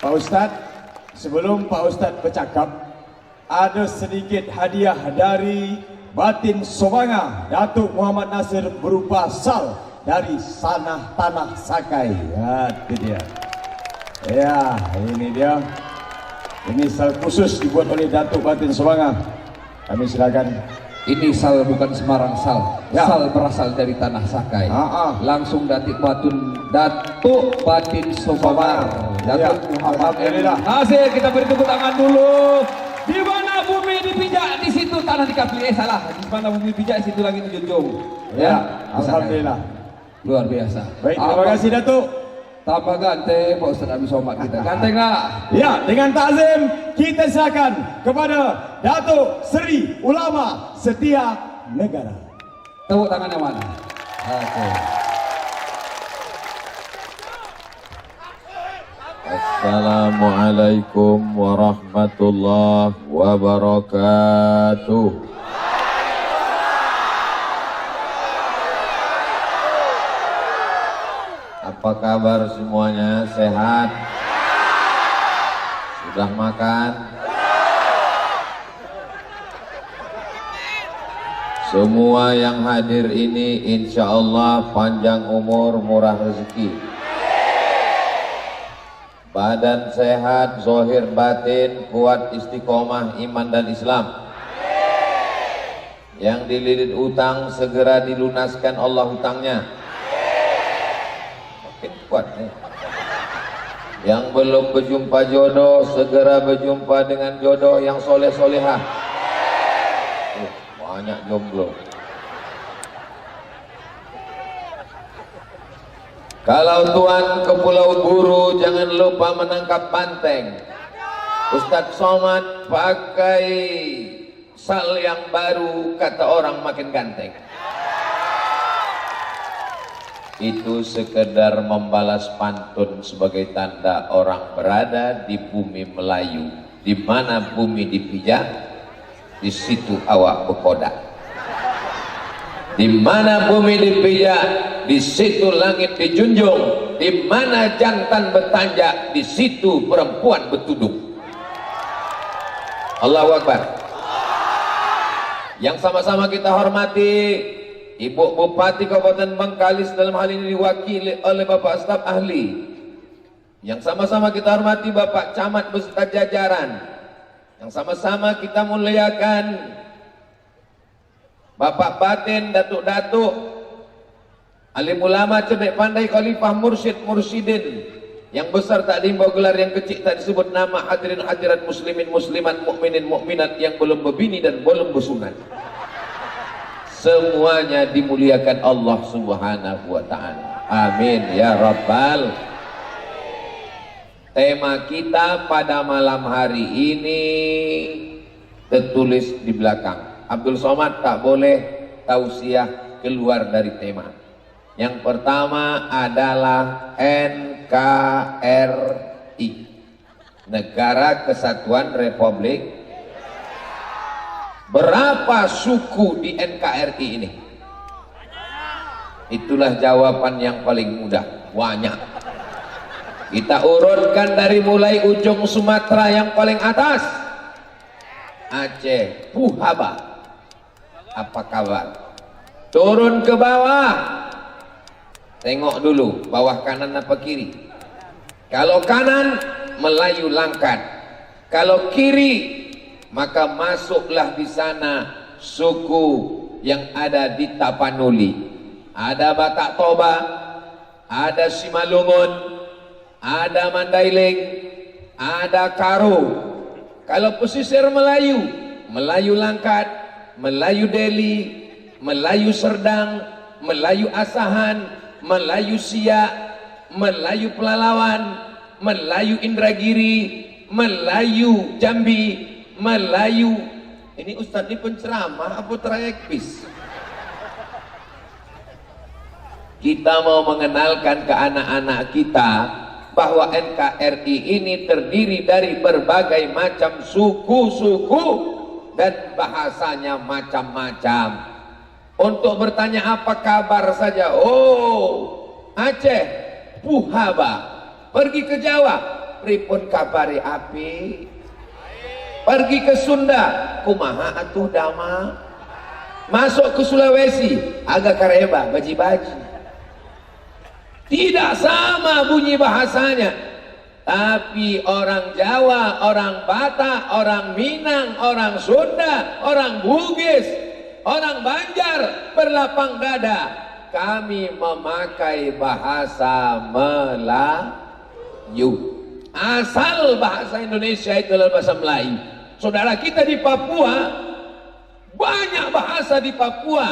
Pak Ustadz, sebelum Pak Ustadz bercakap, ada sedikit hadiah dari Batin Sobanga Datuk Muhammad Nasir berupa sal dari Sanah Tanah Sakai. Ya, itu dia. Ya, ini dia. Ini sal khusus dibuat oleh Datuk Batin Sobanga. Kami silakan. Ini sal bukan sembarang sal, Ya. Sal berasal dari tanah Sakai. Langsung Datuk Batin Sobabar, Ya. Datuk Muhammad Alhamdulillah. Nasir. Kita beri tepuk tangan dulu. Di mana bumi dipijak, di situ tanah dikapli. Salah. Di mana bumi dipijak, di situ langit dijunjung. Ya, alhamdulillah. Luar biasa. Baik, terima kasih Datuk. Tambah ganteng Pak Ustadz Abi Somad kita. Ganteng lah. Ya, dengan takzim kita silakan kepada Datuk Seri Ulama Setia Negara. Tepuk tangan yang mana? Oke. Assalamualaikum warahmatullahi wabarakatuh. Apa kabar semuanya? Sehat? Sudah makan? Semua yang hadir ini insya Allah panjang umur, murah rezeki, badan sehat, zahir batin kuat, istiqomah iman dan Islam. Yang dililit utang segera dilunaskan Allah hutangnya. Makin kuat nih. Yang belum berjumpa jodoh segera berjumpa dengan jodoh yang soleh solehah. Banyak jomblo. Kalau tuan ke Pulau Buru jangan lupa menangkap banteng. Ustadz Somad pakai sal yang baru, kata orang makin ganteng. Itu sekedar membalas pantun sebagai tanda orang berada di bumi Melayu. Di mana bumi dipijak, di situ awak berkodak. Di mana bumi dipijak, di situ langit dijunjung. Di mana jantan bertanjak, di situ perempuan bertudung. Allahu Akbar. Yang sama-sama kita hormati Ibu Bupati Kabupaten Bengkalis, dalam hal ini diwakili oleh Bapak staf ahli. Yang sama-sama kita hormati Bapak Camat beserta jajaran. Yang sama-sama kita muliakan Bapak Batin, Datuk-datuk, alim ulama, cerdik pandai, khalifah, mursyid, mursyidin. Yang besar tak diimbau gelar, yang kecil tak disebut nama, hadirin hadirat, muslimin muslimat, mukminin mukminat, yang belum berbini dan belum bersunat. Semuanya dimuliakan Allah Subhanahu wa ta'ala. Amin ya rabbal. Tema kita pada malam hari ini tertulis di belakang. Abdul Somad tak boleh tausiah keluar dari tema. Yang pertama adalah NKRI, Negara Kesatuan Republik. Berapa suku di NKRI ini? Itulah jawaban yang paling mudah. Banyak. Kita urutkan dari mulai ujung Sumatera yang paling atas, Aceh, Puhaba. Apa kabar? Turun ke bawah. Tengok dulu bawah kanan apa kiri. Kalau kanan, Melayu Langkat. Kalau kiri, maka masuklah di sana suku yang ada di Tapanuli. Ada Batak Toba, ada Simalungun, ada Mandailing, ada Karo. Kalau pesisir Melayu, Melayu Langkat, Melayu Deli, Melayu Serdang, Melayu Asahan, Melayu Siak, Melayu Pelalawan, Melayu Indragiri, Melayu Jambi, Melayu. Ini Ustadz ini penceramah apa trayek bis? Kita mau mengenalkan ke anak-anak kita bahwa NKRI ini terdiri dari berbagai macam suku-suku dan bahasanya macam-macam. Untuk bertanya apa kabar saja, oh Aceh, Puhaba. Pergi ke Jawa, pripun kabari api? Pergi ke Sunda, kumaha atuh dama? Masuk ke Sulawesi, agak kareba, baji-baji. Tidak sama bunyi bahasanya. Tapi orang Jawa, orang Batak, orang Minang, orang Sunda, orang Bugis, orang Banjar berlapang dada. Kami memakai bahasa Melayu. Asal bahasa Indonesia itu adalah bahasa Melayu. Saudara kita di Papua, banyak bahasa di Papua.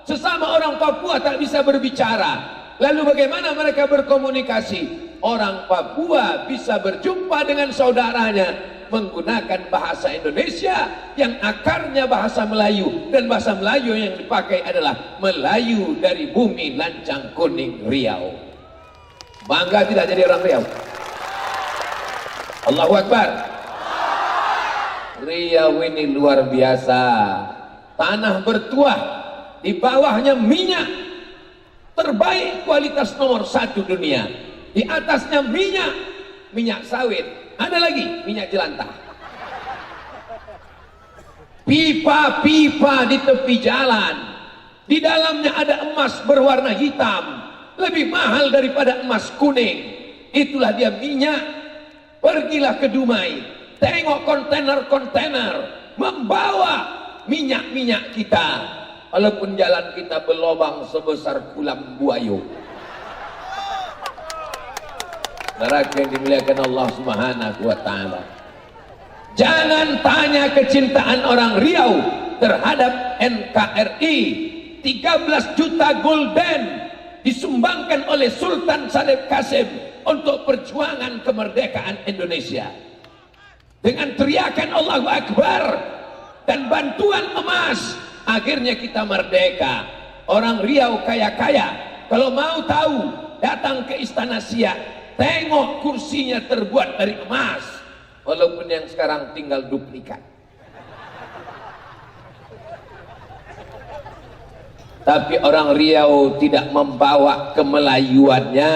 Sesama orang Papua tak bisa berbicara. Lalu bagaimana mereka berkomunikasi? Orang Papua bisa berjumpa dengan saudaranya menggunakan bahasa Indonesia yang akarnya bahasa Melayu, dan bahasa Melayu yang dipakai adalah Melayu dari bumi Lancang Kuning Riau. Bangga tidak jadi orang Riau? Allahu Akbar. Riau ini luar biasa. Tanah bertuah, di bawahnya minyak terbaik kualitas nomor 1 dunia. Di atasnya minyak sawit, ada lagi minyak jelantah. Pipa-pipa di tepi jalan, di dalamnya ada emas berwarna hitam, lebih mahal daripada emas kuning. Itulah dia minyak. Pergilah ke Dumai, tengok kontainer-kontainer membawa minyak-minyak kita, walaupun jalan kita berlobang sebesar kulam buayu. Neraka yang dimuliakan Allah Subhanahu wa Ta'ala. Jangan tanya kecintaan orang Riau terhadap NKRI. 13 juta gulden disumbangkan oleh Sultan Syarif Kasim untuk perjuangan kemerdekaan Indonesia. Dengan teriakan Allahu Akbar dan bantuan emas, akhirnya kita merdeka. Orang Riau kaya-kaya, kalau mau tahu datang ke Istana Siak. Tengok kursinya terbuat dari emas, walaupun yang sekarang tinggal duplikat. Tapi orang Riau tidak membawa kemelayuannya,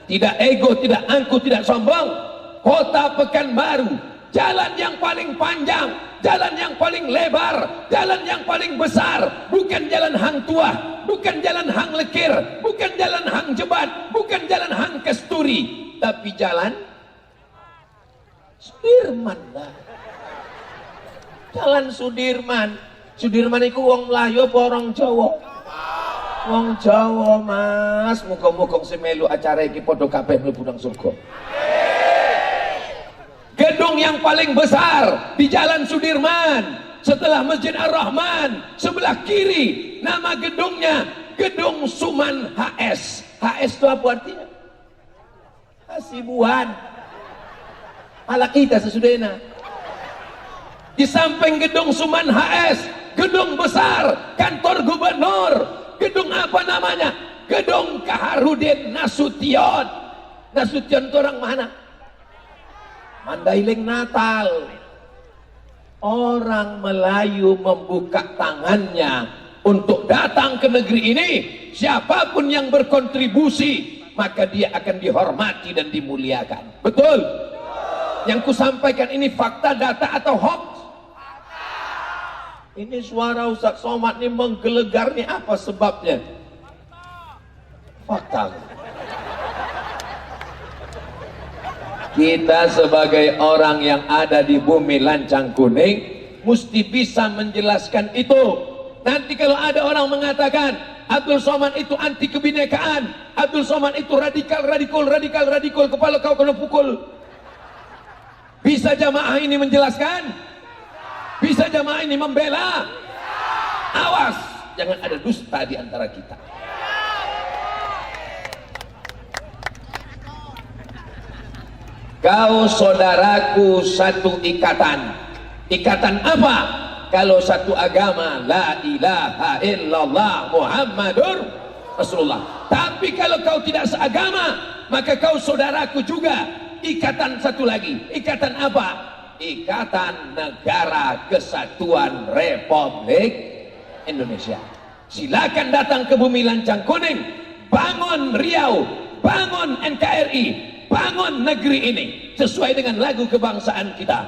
tidak ego, tidak angkuh, tidak sombong. Kota Pekanbaru, jalan yang paling panjang, jalan yang paling lebar, jalan yang paling besar, bukan jalan Hang Tuah, bukan jalan Hang Lekir, bukan jalan Hang Jebat, bukan jalan Hang Kesturi, tapi jalan Sudirman lah. Jalan Sudirman. Sudirman itu wong Melayu apa orang Jawa? Wong Jawa, Mas. Muga-muga semelu acara iki padha kabeh mlebu nang surga. Gedung yang paling besar di Jalan Sudirman setelah Masjid Ar-Rahman, sebelah kiri nama gedungnya Gedung Suman HS. HS itu apa artinya? Hasibuan. Ala kita sesudahnya. Di samping Gedung Suman HS, gedung besar kantor gubernur. Gedung apa namanya? Gedung Kaharudin Nasution. Nasution itu orang mana? Mandailing Natal. Orang Melayu membuka tangannya untuk datang ke negeri ini. Siapapun yang berkontribusi, maka dia akan dihormati dan dimuliakan. Betul? Yang kusampaikan ini fakta, data atau hoax? Ini suara Ustaz Somad ini menggelegar nih, apa sebabnya? Fakta. Kita sebagai orang yang ada di bumi Lancang Kuning mesti bisa menjelaskan itu. Nanti kalau ada orang mengatakan Abdul Somad itu anti kebinekaan, Abdul Somad itu radikal, kepala kau kena pukul. Bisa jamaah ini menjelaskan? Bisa jamaah ini membela? Awas, jangan ada dusta di antara kita. Kau saudaraku satu ikatan. Ikatan apa? Kalau satu agama, la ilaha illallah Muhammadur Rasulullah. Tapi kalau kau tidak seagama, maka kau saudaraku juga. Ikatan satu lagi. Ikatan apa? Ikatan Negara Kesatuan Republik Indonesia. Silakan datang ke bumi Lancang Kuning, bangun Riau, bangun NKRI, bangun negeri ini sesuai dengan lagu kebangsaan kita.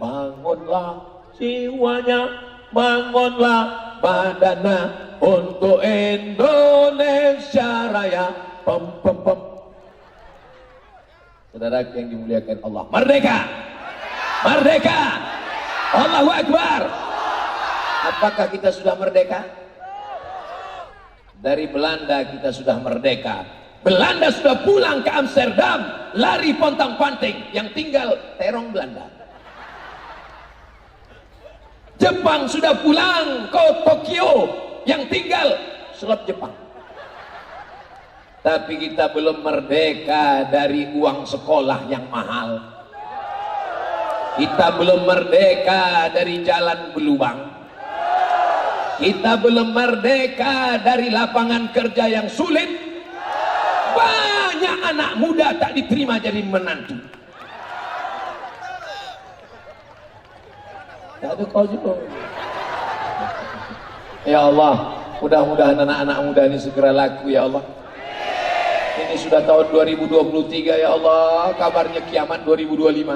Bangunlah jiwanya, bangunlah badannya untuk Indonesia Raya. Pem pem pem. Saudara yang dimuliakan Allah, merdeka, merdeka, Allahu Akbar. Apakah kita sudah merdeka? Dari Belanda kita sudah merdeka. Belanda sudah pulang ke Amsterdam, lari pontang-panting, yang tinggal terong Belanda. Jepang sudah pulang ke Tokyo, yang tinggal seleb Jepang. Tapi kita belum merdeka dari uang sekolah yang mahal. Kita belum merdeka dari jalan berlubang. Kita belum merdeka dari lapangan kerja yang sulit. Banyak anak muda tak diterima jadi menantu. Tak ada kau juga. Ya Allah, mudah-mudahan anak-anak muda ini segera laku ya Allah. Ini sudah tahun 2023 ya Allah, kabarnya kiamat 2025.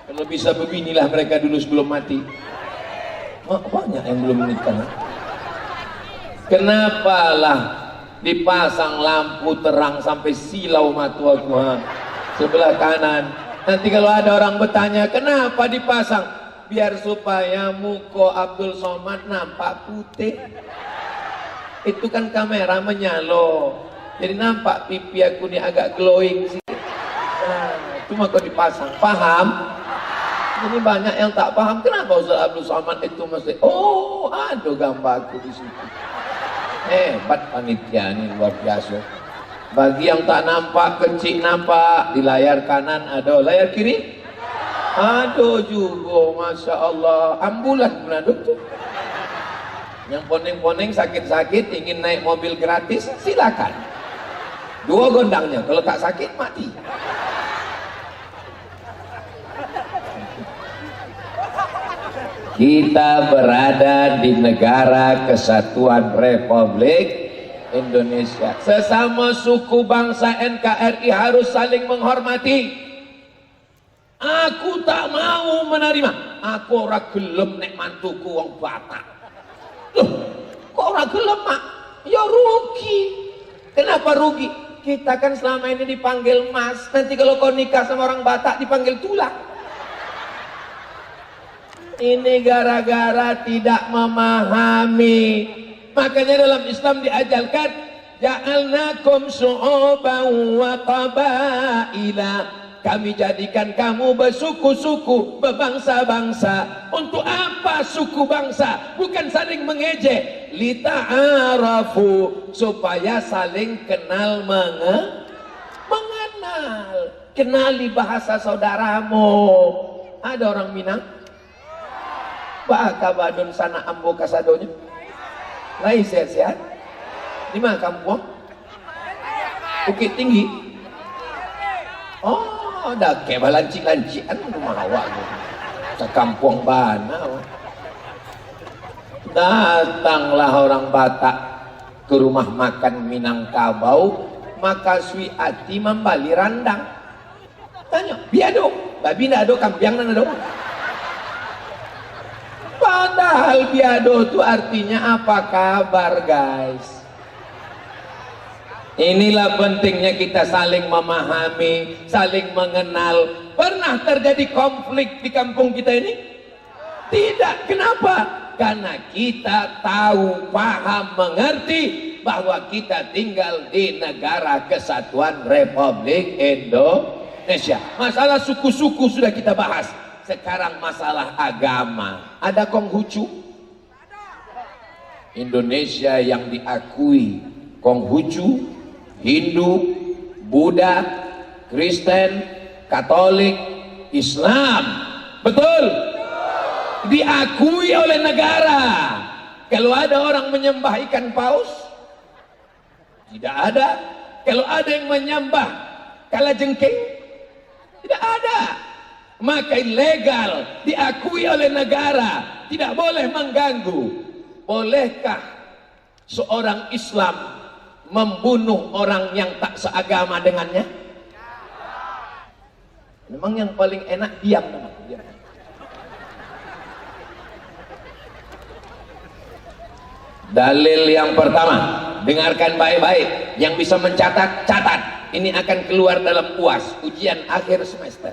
Kalau bisa beginilah mereka dulu sebelum mati. Banyak yang belum menikah. Kenapalah dipasang lampu terang sampai silau mata aku sebelah kanan. Nanti kalau ada orang bertanya kenapa dipasang, biar supaya muka Abdul Somad nampak putih. Itu kan kamera menyalo, jadi nampak pipi aku ini agak glowing sih. Cuma kau dipasang, paham? Ini banyak yang tak paham kenapa Ustaz Abdul Somad itu mesti, oh ada gambar aku di situ. Hebat panitia ini, luar biasa. Bagi yang tak nampak, kecil nampak, di layar kanan ada, layar kiri ada juga, Masya Allah. Ambulan benar tuh. Yang poneng-poneng sakit-sakit ingin naik mobil gratis, silakan. 2 gondangnya, kalau tak sakit mati. Kita berada di negara kesatuan Republik Indonesia. Sesama suku bangsa NKRI harus saling menghormati. Aku tak mau menerima. Aku ora gelem nek mantuku wong Batak. Loh, kok ora gelem, Mak? Ya rugi. Kenapa rugi? Kita kan selama ini dipanggil Mas. Nanti kalau kau nikah sama orang Batak dipanggil tulang. Ini gara-gara tidak memahami. Makanya dalam Islam diajarkan ja'alnakum syu'uban wa qabaila. Kami jadikan kamu bersuku-suku, berbangsa-bangsa. Untuk apa suku bangsa? Bukan saling mengejek. Lita'arafu, supaya saling kenal mengenal. Kenali bahasa saudaramu. Ada orang Minang? Baka badun sana ambo kasadonya. Lai sehat-sehat. Di mana kampung? Bukit Tinggi. Oh, dah kayak lancik-lancikan rumah awak. Sekampung bana. Datanglah orang Batak ke rumah makan Minangkabau, maka Swi Ati membali randang. Tanya, biado, babi ndak ada, kampiang ndak ada. Padahal biado itu artinya apa kabar, guys? Inilah pentingnya kita saling memahami, saling mengenal. Pernah terjadi konflik di kampung kita ini? Tidak. Kenapa? Karena kita tahu, paham, mengerti bahwa kita tinggal di negara kesatuan Republik Indonesia. Masalah suku-suku sudah kita bahas. Sekarang masalah agama. Ada Konghucu? Indonesia yang diakui Konghucu, Hindu, Buddha, Kristen, Katolik, Islam. Betul? Diakui oleh negara. Kalau ada orang menyembah ikan paus, tidak ada. Kalau ada yang menyembah kalajengking, tidak ada. Maka ilegal, diakui oleh negara, tidak boleh mengganggu. Bolehkah seorang Islam membunuh orang yang tak seagama dengannya? Memang yang paling enak diam, diam. Dalil yang pertama, dengarkan baik-baik. Yang bisa mencatat, catat. Ini akan keluar dalam UAS, ujian akhir semester.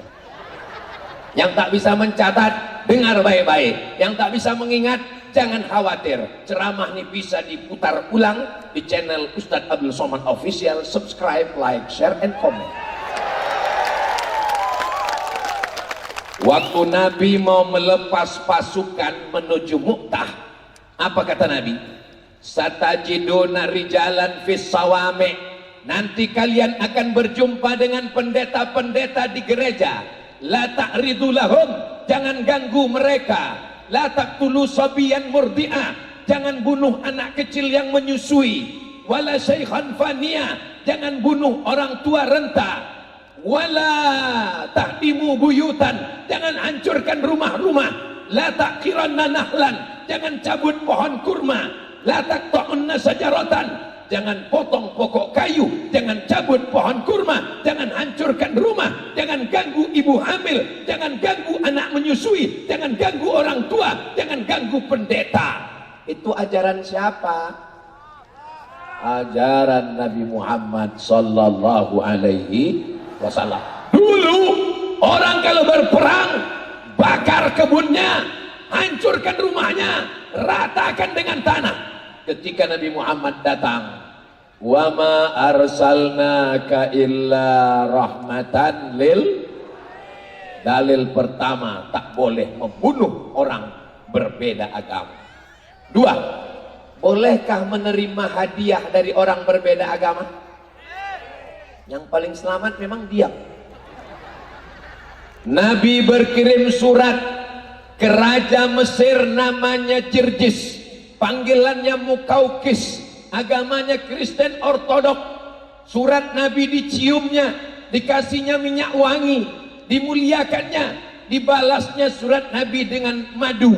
Yang tak bisa mencatat, dengar baik-baik. Yang tak bisa mengingat, jangan khawatir. Ceramah ini bisa diputar ulang di channel Ustadz Abdul Somad Official. Subscribe, like, share, and comment. Waktu Nabi mau melepas pasukan menuju Mu'tah, apa kata Nabi? Satajiduna rijalan fis sawami. Nanti kalian akan berjumpa dengan pendeta-pendeta di gereja. La ta'ridu lahum, jangan ganggu mereka. La taqtulu sabiyan murdi'ah, jangan bunuh anak kecil yang menyusui. Wala syaikhan faniya, jangan bunuh orang tua renta. Wala tahdimu buyutan, jangan hancurkan rumah-rumah. La taqiranna nahlan, jangan cabut pohon kurma. La taqta'unna sajaratan, jangan potong pokok kayu, jangan cabut pohon kurma, jangan hancurkan rumah, jangan ganggu ibu hamil, jangan ganggu anak menyusui, jangan ganggu orang tua, jangan ganggu pendeta. Itu ajaran siapa? Ajaran Nabi Muhammad sallallahu alaihi wasallam. Dulu orang kalau berperang, bakar kebunnya, hancurkan rumahnya, ratakan dengan tanah. Ketika Nabi Muhammad datang, wa ma arsalnaka illa rahmatan lil. Dalil pertama, tak boleh membunuh orang berbeda agama. Dua, bolehkah menerima hadiah dari orang berbeda agama? Yang paling selamat memang diam. Nabi berkirim surat ke Raja Mesir namanya Jirjis, panggilannya Mukaukis, agamanya Kristen Ortodok. Surat Nabi diciumnya, dikasihnya minyak wangi, dimuliakannya, dibalasnya surat Nabi dengan madu.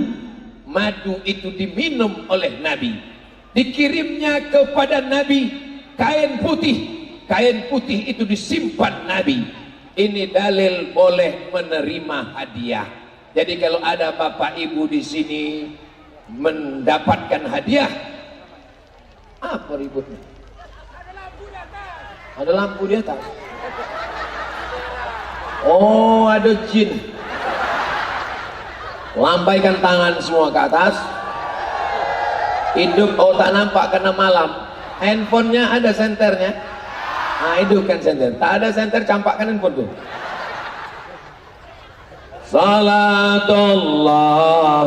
Madu itu diminum oleh Nabi. Dikirimnya kepada Nabi kain putih, kain putih itu disimpan Nabi. Ini dalil boleh menerima hadiah. Jadi kalau ada bapak ibu di sini mendapatkan hadiah, apa ributnya? Ada lampu di atas. Oh, ada jin. Lambaikan tangan semua ke atas. Hidup, oh tak nampak karena malam. Handphonenya ada senternya. Nah, hidupkan senter. Tak ada senter, campakkan handphone tuh. Salatullah,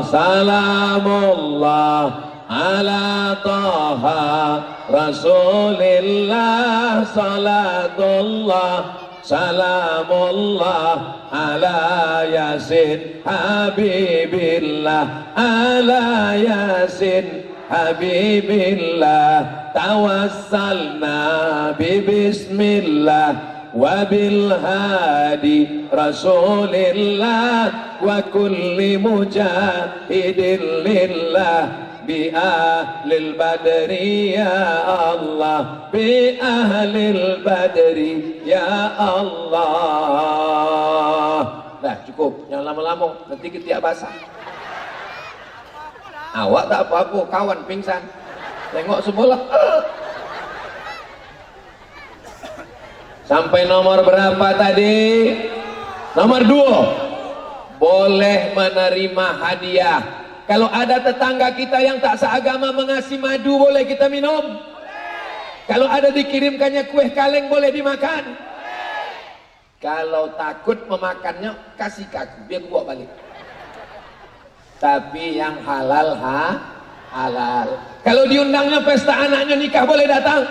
salamullah ala taha rasulillah. Salatullah, salamullah ala yasin habibillah. Ala yasin habibillah. Tawassalna bismillah wa bil hadi rasulillah wa kulli mujahidin lillah bi ahlil badri ya Allah, bi ahlil badri ya Allah. Dah cukup, jangan lama-lama nanti ketiak basah. Awak tak apa-apa, kawan pingsan tengok sebelah. Sampai nomor berapa tadi? Nomor 2. Boleh menerima hadiah. Kalau ada tetangga kita yang tak seagama mengasih madu, boleh kita minum? Kalau ada dikirimkannya kue kaleng, boleh dimakan? Kalau takut memakannya, kasih kaku, biar bawa balik. Tapi yang halal, halal. Kalau diundangnya pesta anaknya nikah, boleh datang?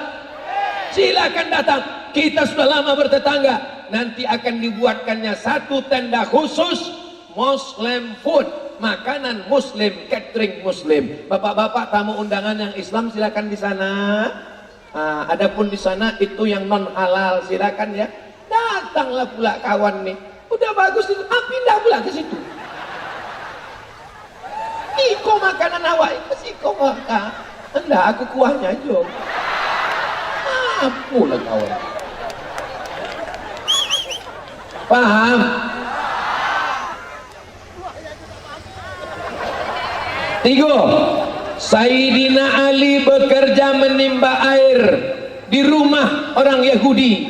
Silakan datang. Kita sudah lama bertetangga. Nanti akan dibuatkannya satu tenda khusus Muslim food, makanan Muslim, catering Muslim. Bapak-bapak tamu undangan yang Islam silakan di sana. Adapun di sana itu yang non halal silakan ya. Datanglah pula kawan nih. Udah bagus itu, pindah pula ke situ. Iko makanan awak, iko makan. Enggak, aku kuahnya aja. Apa lah kawan? Paham? Tiga, Sayyidina Ali bekerja menimba air di rumah orang Yahudi.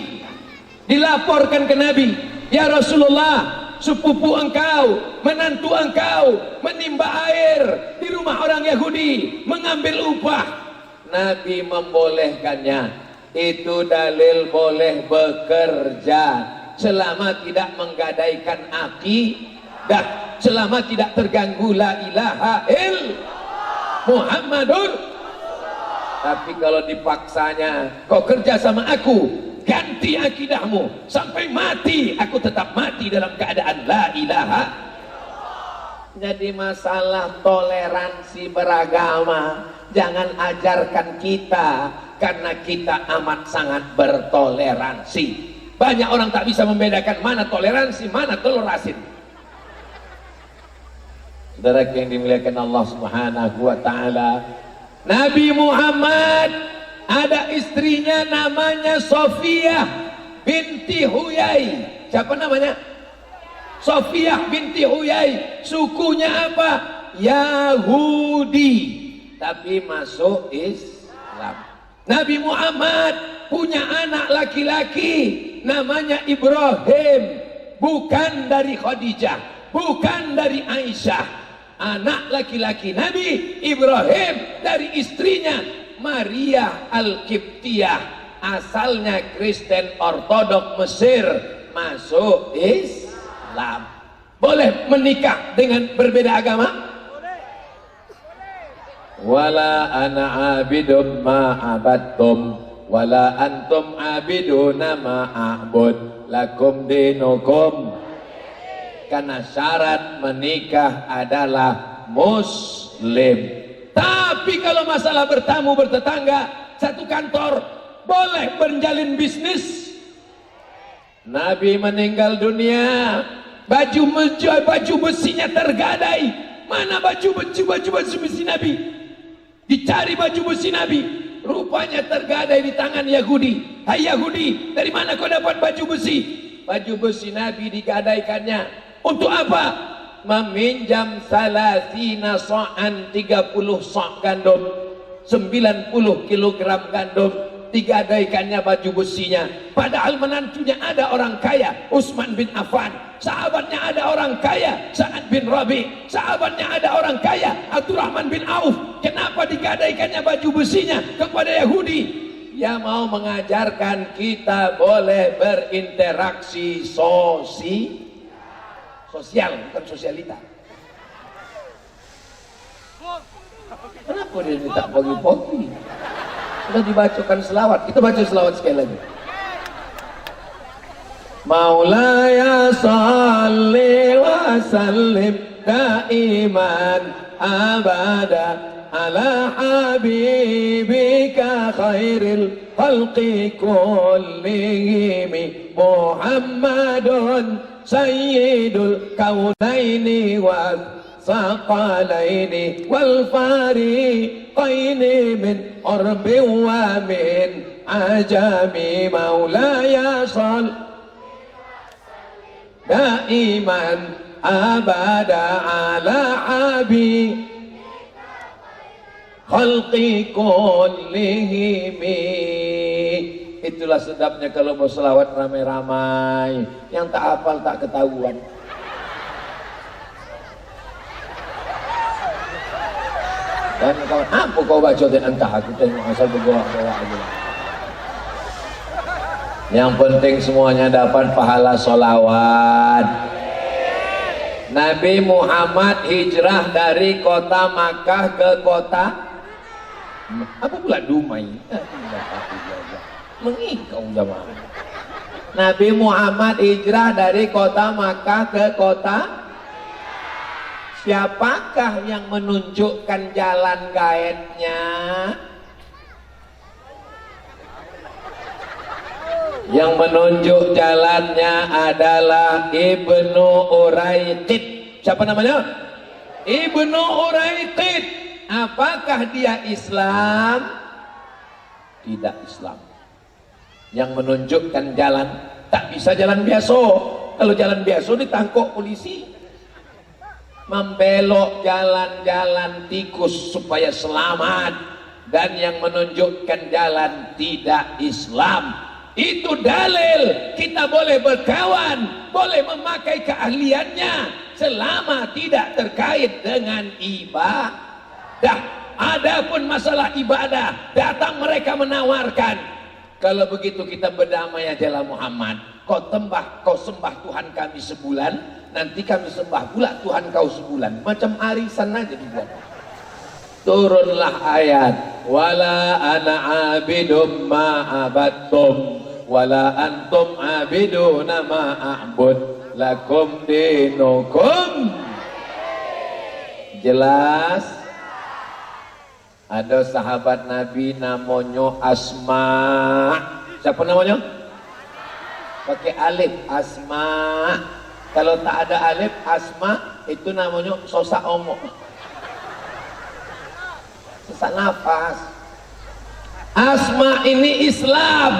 Dilaporkan ke Nabi, ya Rasulullah, sepupu engkau, menantu engkau menimba air di rumah orang Yahudi, mengambil upah. Nabi membolehkannya. Itu dalil boleh bekerja selama tidak menggadaikan akidah, selama tidak terganggu la ilaha illallah Muhammadur. Tapi kalau dipaksanya, kau kerja sama aku, ganti akidahmu sampai mati, aku tetap mati dalam keadaan la ilaha. Jadi masalah toleransi beragama jangan ajarkan kita, karena kita amat sangat bertoleransi. Banyak orang tak bisa membedakan mana toleransi, mana telurasin. Saudara yang dimuliakan Allah Subhanahu wa taala, Nabi Muhammad ada istrinya namanya Sofiyah binti Huyai. Siapa namanya? Sofiyah binti Huyai. Sukunya apa? Yahudi, tapi masuk Islam. Nabi Muhammad punya anak laki-laki namanya Ibrahim, bukan dari Khadijah, bukan dari Aisyah. Anak laki-laki Nabi Ibrahim dari istrinya Maria Al-Qibtiyah, asalnya Kristen Ortodok Mesir, masuk Islam. Boleh menikah dengan berbeda agama? Wala ana abidum ma'abattum wala antum abiduna ma'abud lakum dinukum. Karena syarat menikah adalah muslim. Tapi kalau masalah bertamu bertetangga, satu kantor, boleh menjalin bisnis. Nabi meninggal dunia, baju besinya tergadai. Mana baju besi Nabi? Dicari baju besi Nabi, rupanya tergadai di tangan Yahudi. Hai Yahudi, dari mana kau dapat baju besi? Baju besi Nabi digadaikannya untuk apa? Meminjam salasina so'an, 30 sok gandum, 90 kilogram gandum, digadaikannya baju besinya. Padahal menantunya ada orang kaya, Utsman bin Affan. Sahabatnya ada orang kaya, Sa'ad bin Rabi. Sahabatnya ada orang kaya, Abdurrahman bin Auf. Kenapa digadaikannya baju besinya kepada Yahudi? Ya mau mengajarkan kita boleh berinteraksi sosial, bukan sosialita. Kenapa dia minta pagi-pagi? Sudah dibacakan selawat, kita baca selawat sekali lagi. Maulaya salli wa sallim daiman abada ala habibika khairil khalqi kullihim Muhammadun sayyidul kaunaini wa saqalaini wal fariqaini min urbi wa min ajami maulaya sal daiman abada ala habib khalqi kullihimi. Itulah sedapnya kalau mau selawat ramai-ramai, yang tak hafal tak ketahuan. Dan kawan, apa kau baca dan entah, aku tengok asal bergorak-gorak aja. Yang penting semuanya dapat pahala solawat. Nabi Muhammad hijrah dari kota Makkah ke kota apa pula Dumai? Mengikau jamaah. Nabi Muhammad hijrah dari kota Makkah ke kota. Siapakah yang menunjukkan jalan gaibnya? Yang menunjuk jalannya adalah Ibnu Uraiqid. Siapa namanya? Ibnu Uraiqid. Apakah dia Islam? Tidak Islam. yang menunjukkan jalan. Tak bisa jalan biasa. Kalau jalan biasa ditangkap polisi. Membelok jalan-jalan tikus supaya selamat, dan yang menunjukkan jalan tidak Islam. Itu dalil kita boleh berkawan, boleh memakai keahliannya selama tidak terkait dengan ibadah. Adapun masalah ibadah, datang mereka menawarkan, kalau begitu kita berdamai ajalah Muhammad. Kau sembah Tuhan kami sebulan, nanti kami sembah pula Tuhan kau sebulan. Macam arisan aja dibuat. Turunlah ayat, wala ana abidum ma'abattum wala antum abiduna ma'abud lakum dinukum. Jelas? Ada sahabat Nabi namanya Asma. Siapa namanya? Pakai alif, Asma. Kalau tak ada alif, Asma, itu namanya sosak omok, sesak nafas. Asma ini Islam,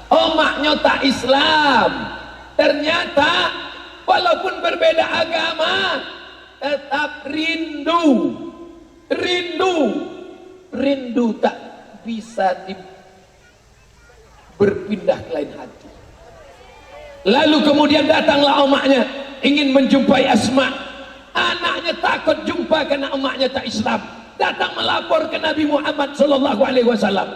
omaknya tak Islam. Ternyata walaupun berbeda agama, tetap rindu tak bisa berpindah ke lain hati. Lalu kemudian datanglah omaknya ingin menjumpai Asma. Anaknya takut jumpa karena omaknya tak Islam. Datang melapor ke Nabi Muhammad SAW.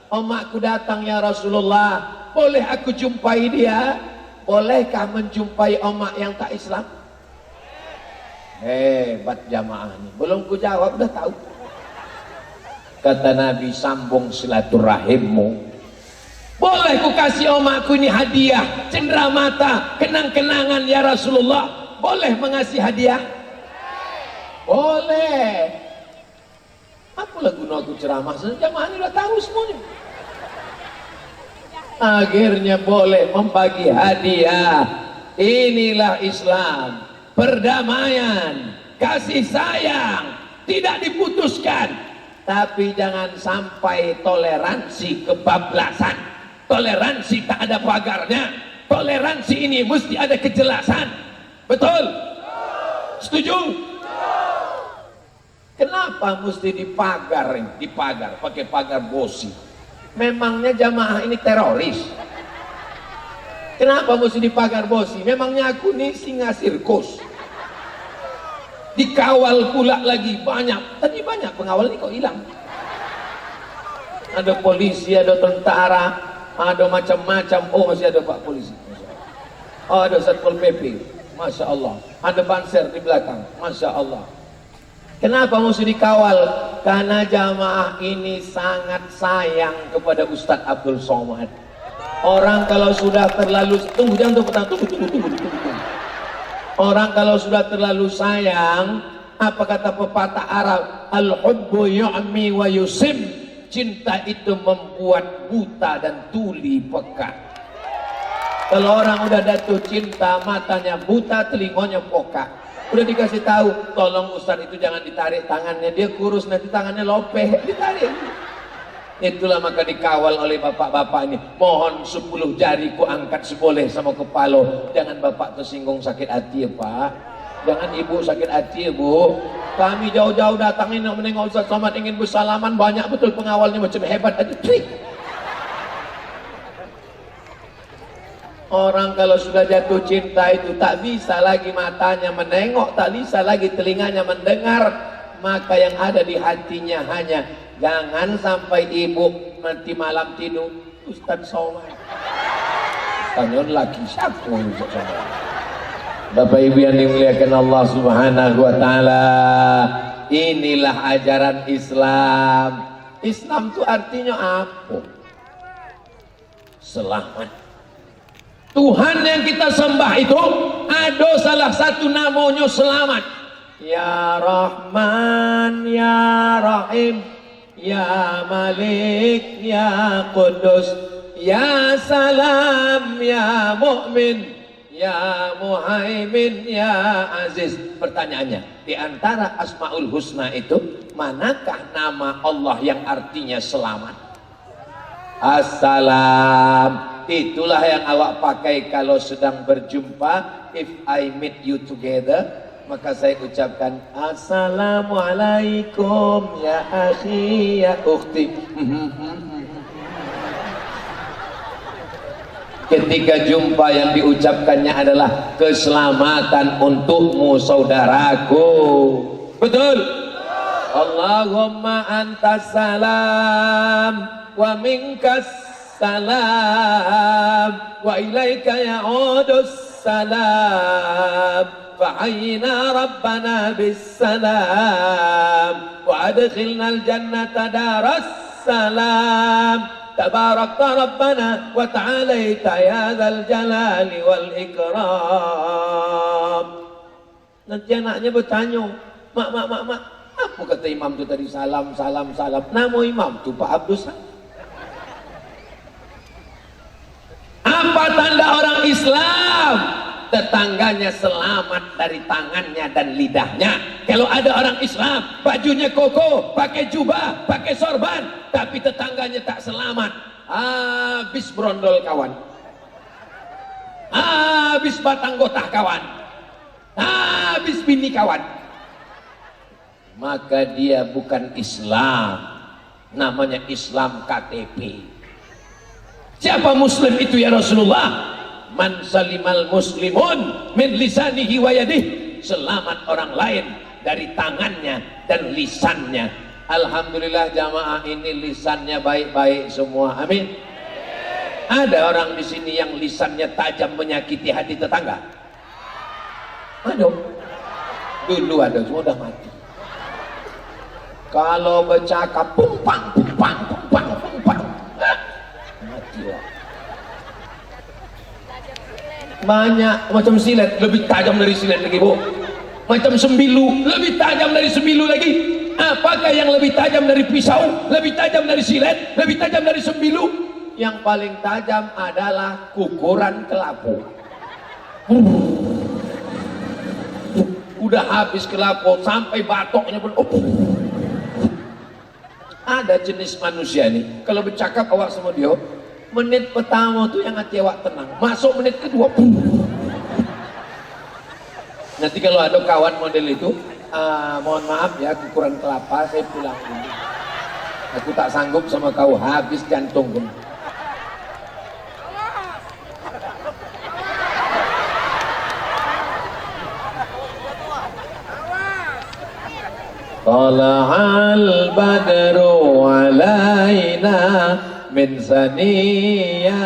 Omakku datang ya Rasulullah, boleh aku jumpai dia? Bolehkah menjumpai omak yang tak Islam? Hebat jamaah ini. Belum ku jawab udah tahu. Kata Nabi, sambung silaturahimmu. Boleh ku kasih omakku ini hadiah, cenderamata, kenang-kenangan ya Rasulullah. Boleh mengasih hadiah? Boleh. Apalah guna aku ceramah? Jamaah ini udah tahu semuanya. Akhirnya boleh membagi hadiah. Inilah Islam. Perdamaian, kasih sayang, tidak diputuskan. Tapi jangan sampai toleransi kebablasan. Toleransi tak ada pagarnya. Toleransi ini mesti ada kejelasan. Betul? Setuju? Kenapa mesti dipagar? Dipagar, pakai pagar bosi. Memangnya jamaah ini teroris? Kenapa mesti dipagar bosi? Memangnya aku ini singa sirkus? Dikawal pula lagi banyak. Tadi banyak pengawal ini kok hilang. Ada polisi, ada tentara, ada macam-macam. Oh masih ada Pak polisi. Oh ada Satpol PP. Masya Allah. Ada banser di belakang. Masya Allah. Kenapa mesti dikawal? Karena jamaah ini sangat sayang kepada Ustadz Abdul Somad. Orang kalau sudah terlalu tunggu. Orang kalau sudah terlalu sayang, apa kata pepatah Arab? Al-hubbu yu'mi wa yusim. Cinta itu membuat buta dan tuli peka. Kalau orang udah jatuh cinta, matanya buta, telinganya poka. Udah dikasih tahu, tolong Ustaz itu jangan ditarik tangannya, dia kurus nanti tangannya lopeh, ditarik. Itulah maka dikawal oleh bapak-bapak ini. Mohon 10 jari ku angkat seboleh sama kepala. Jangan bapak tersinggung sakit hati ya Pak. Jangan ibu sakit hati ya Bu. Kami jauh-jauh datang ini menengok Ustaz Somad ingin bersalaman. Banyak betul pengawalnya macam hebat aja. Orang kalau sudah jatuh cinta itu tak bisa lagi matanya menengok, tak bisa lagi telinganya mendengar. Maka yang ada di hatinya hanya jangan sampai ibu nanti malam tidur Ustaz Somad. Tanya lagi siapa Ustaz Somad? Bapak Ibu yang dimuliakan Allah Subhanahu wa taala, inilah ajaran Islam. Islam itu artinya apa? Selamat. Tuhan yang kita sembah itu ada salah satu namanya selamat. Ya Rahman, Ya Rahim, Ya Malik, Ya Qudus, Ya Salam, Ya Mu'min, Ya Muhaimin, Ya Aziz. Pertanyaannya, di antara Asmaul Husna itu manakah nama Allah yang artinya selamat? Assalam. Itulah yang awak pakai kalau sedang berjumpa. If I meet you together, maka saya ucapkan Assalamualaikum ya akhi ya ukhti. Ketika jumpa yang diucapkannya adalah keselamatan untukmu saudaraku. Betul? Allahumma antas salam wa minkas salam wa ilaika ya'udus salam fa'ayyina rabbana bis salam wa adkhilna al-jannata daras salam tabarakta rabbana wa ta'alaita ya dzal jalali wal ikram. Nanti anaknya bertanya, mak, apa kata imam tu tadi? Salam. Nama imam tu Pak Abdul Salam. Apa tanda orang Islam? Tetangganya selamat dari tangannya dan lidahnya. Kalau ada orang Islam bajunya koko, pakai jubah, pakai sorban, tapi tetangganya tak selamat, habis brondol kawan, habis batang gotah kawan, habis bini kawan, maka dia bukan Islam, namanya Islam KTP. Siapa muslim itu ya Rasulullah? Man salimal muslimun min lisanihi wa yadihi, selamat orang lain dari tangannya dan lisannya. Alhamdulillah jamaah ini lisannya baik-baik semua, amin. Ada orang di sini yang lisannya tajam menyakiti hati tetangga? Ada. Dulu ada, semua udah mati. Kalau bercakap pumpang, mati lah. Banyak macam silet, lebih tajam dari silet lagi, Bu. Macam sembilu, lebih tajam dari sembilu lagi. Apakah yang lebih tajam dari pisau, lebih tajam dari silet, lebih tajam dari sembilu? Yang paling tajam adalah kukuran kelapu. Udah habis kelapu sampai batoknya pun. Ada jenis manusia nih, kalau bercakap awak sama dia, menit pertama tuh yang hati awak tenang, masuk menit kedua, nanti kalau ada kawan model itu, mohon maaf ya, kukuran kelapa, saya pulang dulu. Aku tak sanggup sama kau, habis jantung pun. Tala'al badru alaina min saniyatil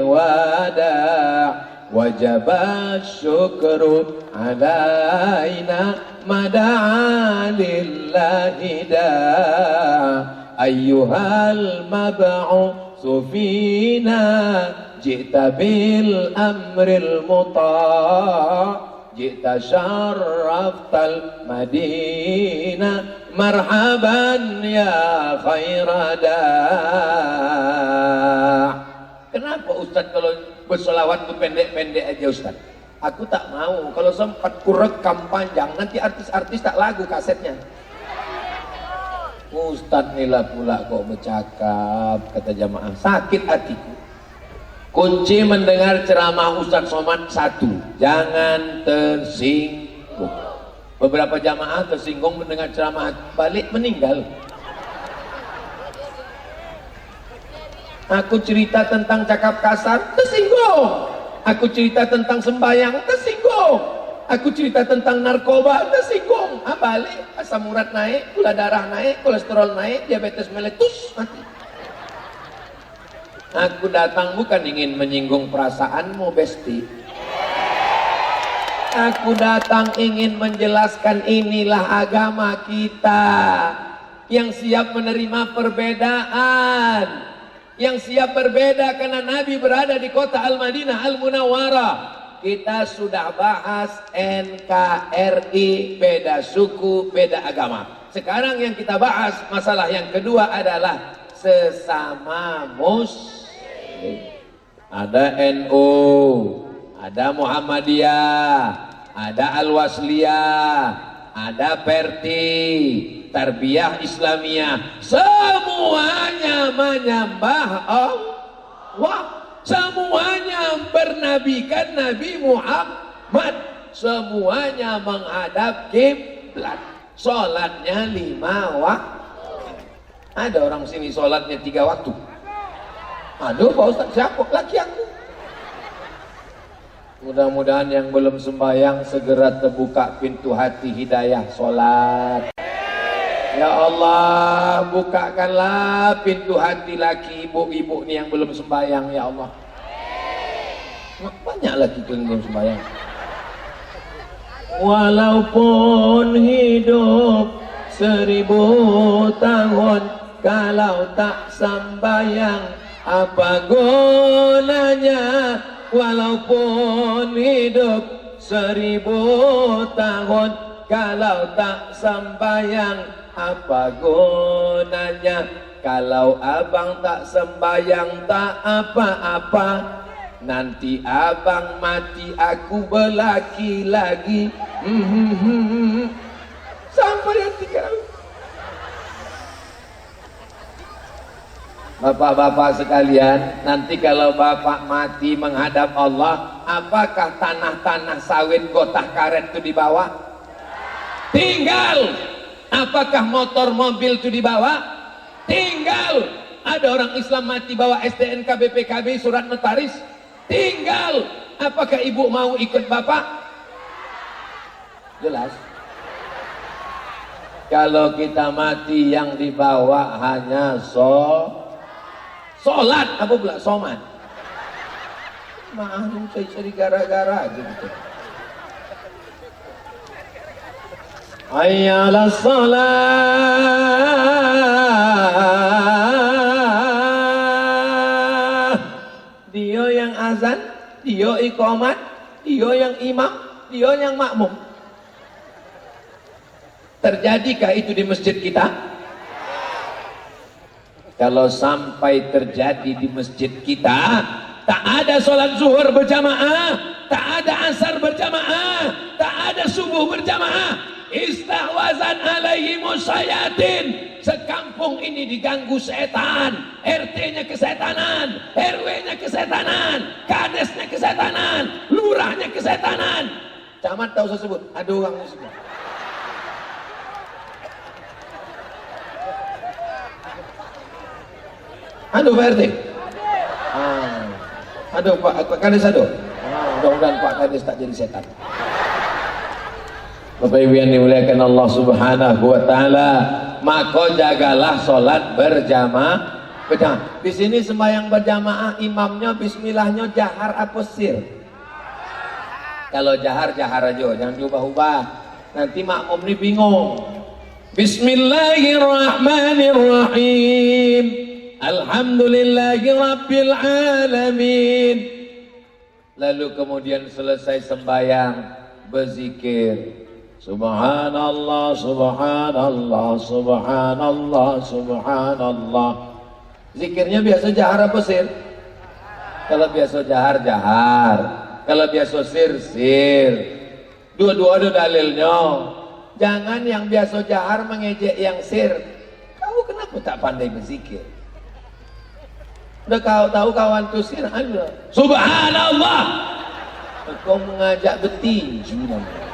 wada' wajaba syukru alaina mada'a lillahi da' ayyuhal mab'utsu fina ji'ta bil amril muta' ji'ta syarraftal madinah marhaban ya khairada. Kenapa Ustaz kalau bersolawat tuh pendek-pendek aja Ustaz? Aku tak mau, kalau sempat ku rekam panjang nanti artis-artis tak lagu kasetnya. Ustaz nila pula kok bercakap, kata jamaah, sakit hatiku. Kunci mendengar ceramah Ustaz Somad satu, jangan tersinggung. Beberapa jamaah tersinggung mendengar ceramah, balik meninggal. Aku cerita tentang cakap kasar, tersinggung. Aku cerita tentang sembahyang, tersinggung. Aku cerita tentang narkoba, tersinggung. Balik, asam urat naik, gula darah naik, kolesterol naik, diabetes meletus, mati. Aku datang bukan ingin menyinggung perasaanmu, Besti. Aku datang ingin menjelaskan inilah agama kita yang siap menerima perbedaan, yang siap berbeda karena Nabi berada di kota Al-Madinah Al-Munawwarah. Kita sudah bahas NKRI, beda suku, beda agama. Sekarang yang kita bahas masalah yang kedua adalah sesama muslim. Ada NU, ada Muhammadiyah, ada Al-Wasliyah, ada Perti, Tarbiyah Islamiyah, semua semuanya menyembah Allah, semuanya bernabikan Nabi Muhammad, semuanya menghadap kiblat, sholatnya 5 waktu. Ada orang sini sholatnya 3 waktu. Aduh Pak Ustaz, siapa laki aku? Mudah-mudahan yang belum sembahyang segera terbuka pintu hati hidayah sholat. Ya Allah, bukakanlah pintu hati laki ibu-ibu nih yang belum sembahyang, ya Allah. Banyak laki yang belum sembahyang. Walaupun hidup 1000 tahun, kalau tak sembahyang apa gunanya? Walaupun hidup 1000 tahun, kalau tak sembahyang apa gunanya? Kalau abang tak sembahyang tak apa-apa, nanti abang mati aku berlaki lagi. Sampai yang 3. Bapak-bapak sekalian, nanti kalau bapak mati menghadap Allah, apakah tanah-tanah sawit gotah karet itu dibawa? Tinggal. Apakah motor mobil itu dibawa? Tinggal. Ada orang Islam mati bawa STNK BPKB surat notaris? Tinggal. Apakah ibu mau ikut bapak? Jelas. Kalau kita mati yang dibawa hanya sholat, apa pula soman? Maaf, saya cari gara-gara aja gitu. Hayya 'alas shalah. Dia yang azan, dia iqamat, dia yang imam, dia yang makmum. Terjadikah itu di masjid kita? Kalau sampai terjadi di masjid kita, tak ada sholat zuhur berjamaah, tak ada asar berjamaah, tak ada subuh berjamaah, istahwazan alaihimus syayatin. Sekampung ini diganggu setan, RT-nya kesetanan, RW-nya kesetanan, kadesnya kesetanan, lurahnya kesetanan. Camat tahu saya sebut, ada orang sebut. Aduh Pak RT. Aduh Pak Kades, aduh. Mudah-mudahan Pak Kades tak jadi setan. Bapak Ibu yang dimuliakan Allah Subhanahu wa taala, maka jagalah salat berjamaah. Di sini sembahyang berjamaah, imamnya bismillahnya jahar apa sir? Kalau jahar aja, jangan diubah-ubah. Nanti makmum ini bingung. Bismillahirrahmanirrahim. Alhamdulillahi Rabbil Alamin. Lalu kemudian selesai sembahyang berzikir, Subhanallah, Subhanallah, Subhanallah, Subhanallah. Zikirnya biasa jahar apa sir? Kalau biasa jahar, kalau biasa sir. Dua-dua ada dalilnya. Jangan yang biasa jahar mengejek yang sir. Kamu kenapa tak pandai berzikir? Udah kau tahu kawan tu sir, Allah Subhanallah. Kau mengajak betinju namanya.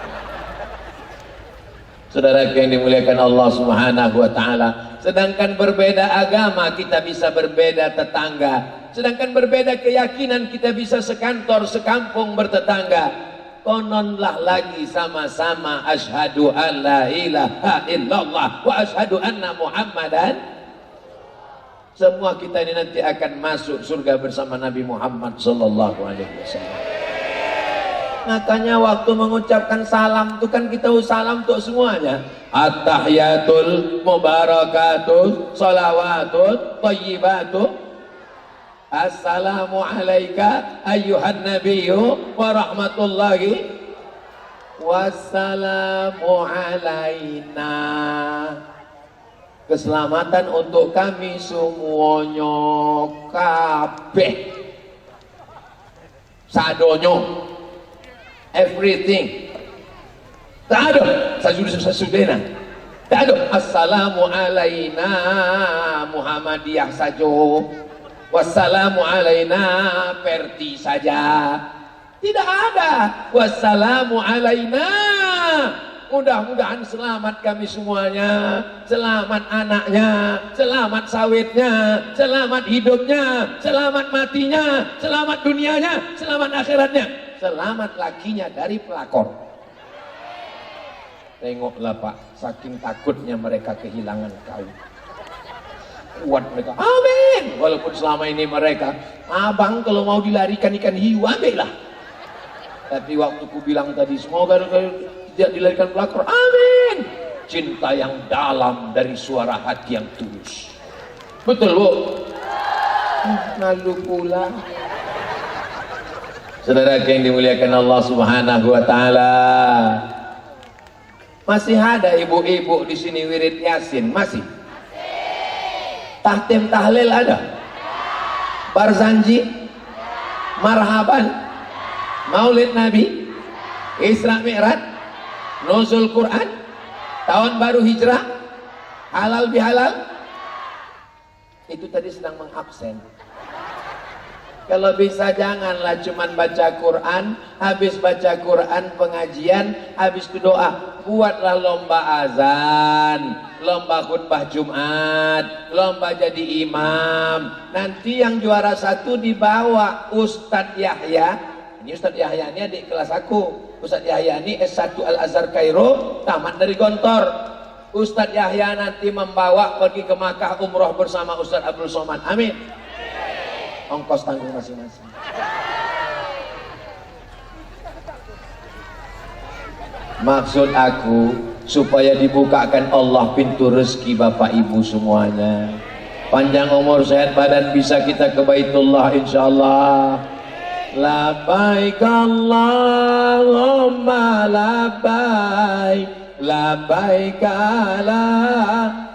Saudara yang dimuliakan Allah Subhanahu wa taala, sedangkan berbeda agama kita bisa berbeda tetangga, sedangkan berbeda keyakinan kita bisa sekantor sekampung bertetangga. Kononlah lagi sama-sama asyhadu an la ilaha illallah wa asyhadu anna Muhammadan. Semua kita ini nanti akan masuk surga bersama Nabi Muhammad sallallahu alaihi wasallam. Makanya waktu mengucapkan salam itu kan kita salam untuk semuanya. At-tahiyatul mubarakatuh salawatut thayyibatuh. Assalamu alayka ayyuhan nabiyyu wa rahmatullahi wassalamu alaina. Keselamatan untuk kami semuanya kabeh. Sadonyo everything. Tak ada. Sasudena. Tak ada assalamu alaina Muhammadiyah saja, wassalamu alaina Perti saja. Tidak ada wassalamu alaina. Mudah-mudahan selamat kami semuanya, selamat anaknya, selamat sawitnya, selamat hidupnya, selamat matinya, selamat dunianya, selamat akhiratnya, selamat lakinya dari pelakor. Tengoklah Pak, saking takutnya mereka kehilangan kau. Kuat mereka, amin. Walaupun selama ini mereka, abang kalau mau dilarikan ikan hiu, ambillah. Tapi waktu ku bilang tadi, semoga tidak dilarikan pelakor, amin. Cinta yang dalam dari suara hati yang tulus. Betul Bu? Malu pula. Saudara yang dimuliakan Allah Subhanahu wa taala. Masih ada ibu-ibu di sini wirid Yasin? Masih? Tahtim tahlil ada? Barzanji? Marhaban? Maulid Nabi? Isra Mi'raj? Nuzul Quran, tahun baru hijrah, halal bihalal, itu tadi sedang mengabsen. Kalau bisa janganlah cuman baca Quran, habis baca Quran pengajian, habis itu doa. Buatlah lomba azan, lomba khutbah Jumat, lomba jadi imam. Nanti yang juara 1 dibawa Ustadz Yahya. Ini Ustadz Yahya ini adik kelas aku. Ustadz Yahya ini S1 Al-Azhar Kairo, tamat dari Gontor. Ustadz Yahya nanti membawa pergi ke Makkah umroh bersama Ustadz Abdul Somad. Amin. Ongkos tanggung masing-masing. Maksud aku supaya dibukakan Allah pintu rezeki Bapak Ibu semuanya. Panjang umur sehat badan bisa kita ke Baitullah insyaallah. Labbaik Allahumma labbaik, labbaik la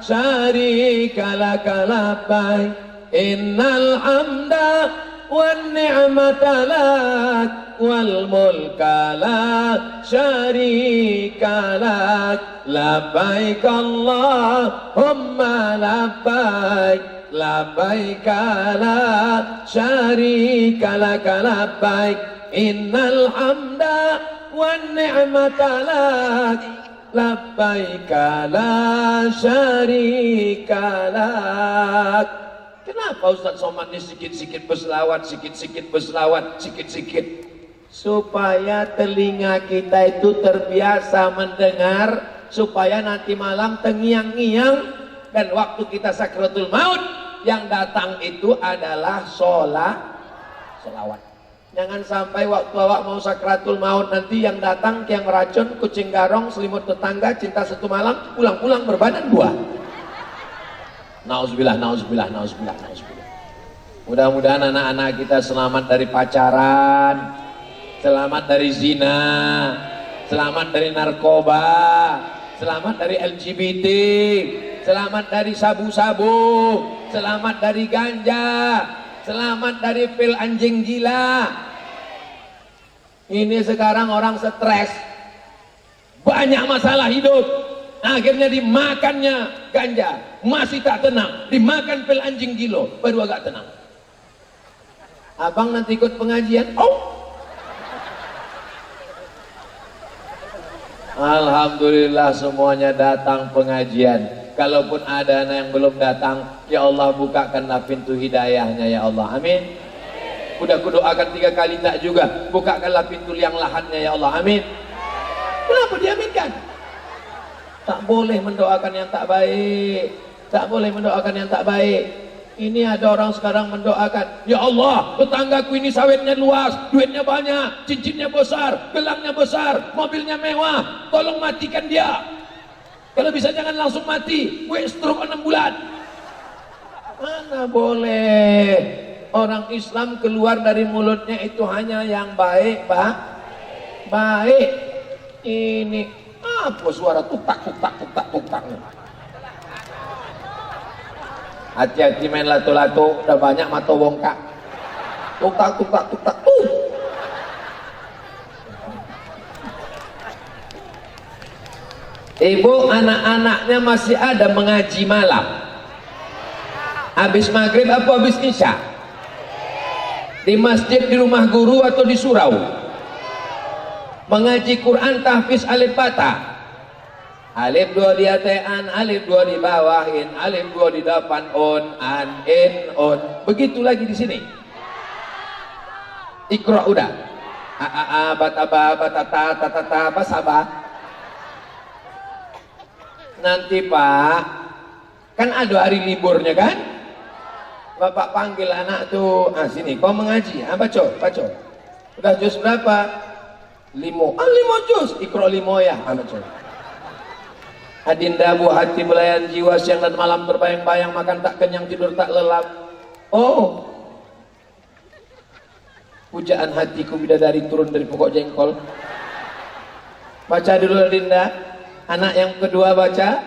syarika laka labbaik, innal hamda wan ni'mata lak wal mulka la syarika lak, labbaik Allahumma labbaik, labbaik la syarika laka labbaik, innal hamda wan ni'mata lak, labbaik la syarika lak. Kenapa Ustaz Somad ini sikit-sikit berselawat, sikit-sikit berselawat, sikit-sikit? Supaya telinga kita itu terbiasa mendengar, supaya nanti malam tengiang-ngiang. Dan waktu kita sakratul maut, yang datang itu adalah sholawat. Jangan sampai waktu awak mau sakratul maut nanti yang datang yang racun, kucing garong, selimut tetangga, cinta satu malam, pulang-pulang berbadan 2. Nauzubillah, nauzubillah, nauzubillah, nauzubillah. Mudah-mudahan anak-anak kita selamat dari pacaran, selamat dari zina, selamat dari narkoba, selamat dari LGBT, selamat dari sabu-sabu, selamat dari ganja, selamat dari pil anjing gila. Ini sekarang orang stres, banyak masalah hidup, akhirnya dimakannya ganja, masih tak tenang, dimakan pil anjing gilo, baru agak tenang. Abang nanti ikut pengajian? Alhamdulillah semuanya datang pengajian. Kalaupun ada anak yang belum datang, ya Allah bukakanlah pintu hidayahnya ya Allah, amin. Udah kudoakan 3 kali tak juga, bukakanlah pintu liang lahatnya ya Allah, amin. Kenapa diaminkan? Tak boleh mendoakan yang tak baik, tak boleh mendoakan yang tak baik. Ini ada orang sekarang mendoakan, ya Allah tetanggaku ini sawitnya luas, duitnya banyak, cincinnya besar, gelangnya besar, mobilnya mewah, tolong matikan dia. Kalau bisa jangan langsung mati, gue stroke 6 bulan. Mana boleh. Orang Islam keluar dari mulutnya itu hanya yang baik, baik. Ini apa suara tuktak tuktak tuktak tuktak? Hati-hati main lato-lato, udah banyak mata bongkak. Tuktak tuktak tuktak. Ibu, anak-anaknya masih ada mengaji malam? Habis maghrib apa habis isya? Di masjid, di rumah guru atau di surau? Mengaji Quran tahfiz alif bata. Alif 2 di atean, alif 2 di bawahin, alif 2 di depan, on, an, in, on. Begitu lagi di sini. Iqra udah. A a a bataba batata tatata basaba. Nanti Pak, kan ada hari liburnya kan? Bapak panggil anak tuh, sini kau mengaji, baca. Udah juz berapa? 5. 5 juz, Iqra 5 ya, baca. Adinda bu hati belayan jiwa, siang dan malam terbayang-bayang, makan tak kenyang, tidur tak lelap. Oh, pujaan hatiku bidadari turun dari pokok jengkol. Baca dulu Adinda. Anak yang kedua baca.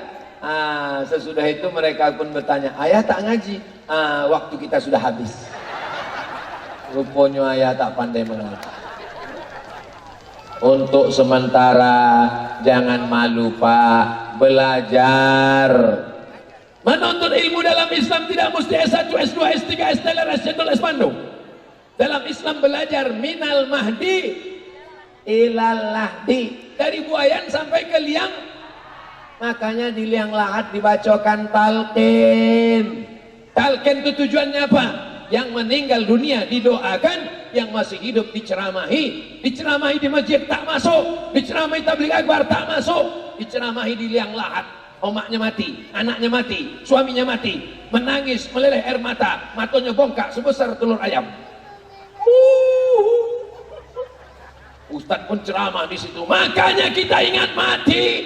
Sesudah itu mereka pun bertanya, ayah tak ngaji? Waktu kita sudah habis. Rupanya ayah tak pandai mengaji. Untuk sementara jangan malu Pak, belajar. Menuntut ilmu dalam Islam tidak mesti S1, S2, S3, S3, S1, S2. Dalam Islam belajar minal mahdi ilal lahdi, dari buayan sampai ke liang. Makanya di liang lahat dibacakan talqin. Talqin itu tujuannya apa? Yang meninggal dunia didoakan, yang masih hidup diceramahi. Diceramahi di masjid tak masuk, diceramahi tabligh akbar tak masuk, diceramahi di liang lahat. Omaknya mati, anaknya mati, suaminya mati, menangis meleleh air mata, matanya bongkak sebesar telur ayam. Ustadz pun ceramah di situ. Makanya kita ingat mati.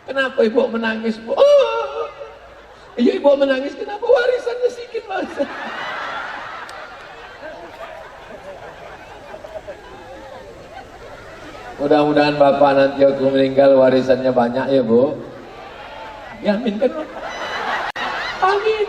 Kenapa ibu menangis, Bu? Iya, ibu menangis kenapa? Warisannya sedikit banget. Mudah-mudahan bapak nanti aku meninggal warisannya banyak ya Bu. Ya amin kan? Amin.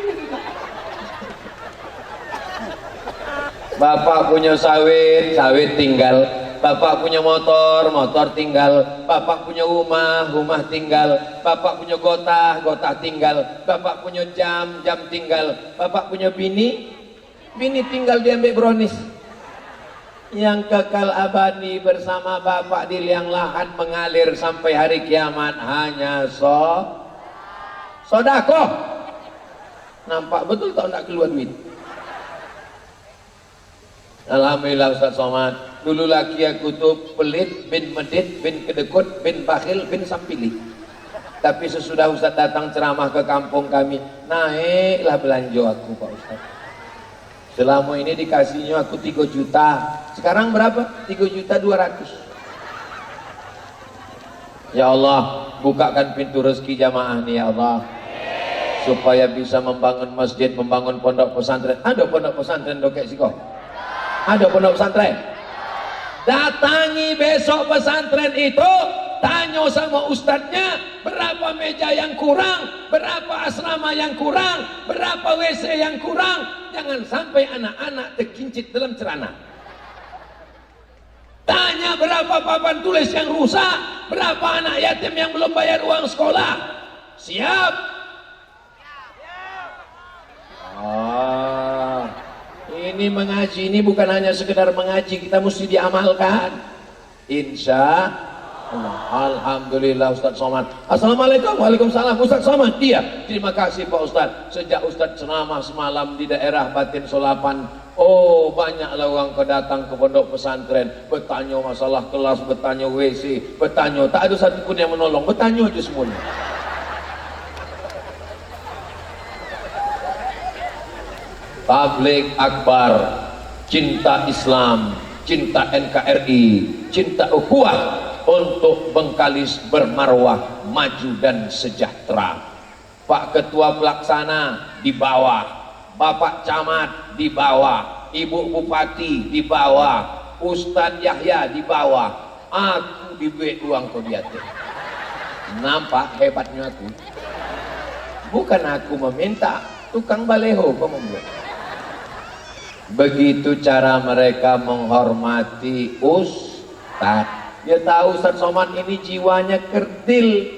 Bapak punya sawit, sawit tinggal. Bapak punya motor, motor tinggal. Bapak punya rumah, rumah tinggal. Bapak punya gotah, gotah tinggal. Bapak punya jam, jam tinggal. Bapak punya bini, bini tinggal diambil brownies. Yang kekal abadi bersama bapak di liang lahat mengalir sampai hari kiamat hanya sodakoh. Nampak betul tak nak keluar duit? Alhamdulillah Ustaz Somad. Dulu laki aku tuh pelit, bin medit, bin kedekut, bin bakhil, bin sampili. Tapi sesudah Ustaz datang ceramah ke kampung kami, naiklah belanja aku Pak Ustaz. Selama ini dikasihnya aku 3 juta. Sekarang berapa? 3.200.000. Ya Allah, bukakan pintu rezeki jamaah nih ya Allah. Supaya bisa membangun masjid, membangun pondok pesantren. Ada pondok pesantren Dokek Siko? Ada pondok pesantren? Datangi besok pesantren itu, tanya sama ustadznya berapa meja yang kurang, berapa asrama yang kurang, berapa WC yang kurang. Jangan sampai anak-anak terkincit dalam celana. Tanya berapa papan tulis yang rusak, berapa anak yatim yang belum bayar uang sekolah. Siap? Ini mengaji ini bukan hanya sekedar mengaji, kita mesti diamalkan. Insya Allah. Alhamdulillah Ustaz Somad. Assalamualaikum. Waalaikumsalam. Ustaz Somad. Iya. Terima kasih Pak Ustaz. Sejak Ustaz ceramah semalam di daerah Batin Solapan, oh banyaklah orang kedatang ke pondok pesantren, bertanya masalah kelas, bertanya WC, bertanya, tak ada satupun yang menolong, bertanya aja semuanya. Tabligh akbar, cinta Islam, cinta NKRI, cinta ukhuwah untuk Bengkalis bermarwah, maju dan sejahtera. Pak Ketua Pelaksana di bawah, Bapak Camat di bawah, Ibu Bupati di bawah, Ustadz Yahya di bawah, aku diberi uang kodiatif. Nampak hebatnya aku? Bukan aku meminta, tukang baleho kok membuat. Begitu cara mereka menghormati ustadz. Dia tahu Ustaz Somad ini jiwanya kerdil,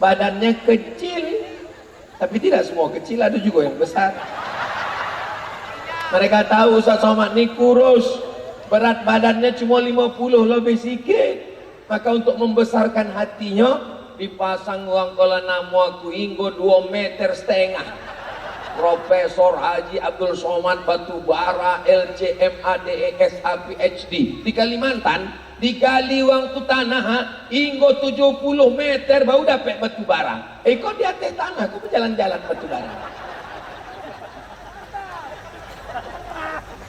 badannya kecil. Tapi tidak semua kecil, ada juga yang besar. Mereka tahu Ustaz Somad ini kurus, berat badannya cuma 50 lebih sikit. Maka untuk membesarkan hatinya, dipasang uang kola namu aku hingga 2,5 meter. Profesor Haji Abdul Somad Batubara LCMA DESH PhD di Kalimantan, digali uang tu tanah hingga 70 meter baru dapat batubara. Kau di atas tanah, kau berjalan-jalan batubara.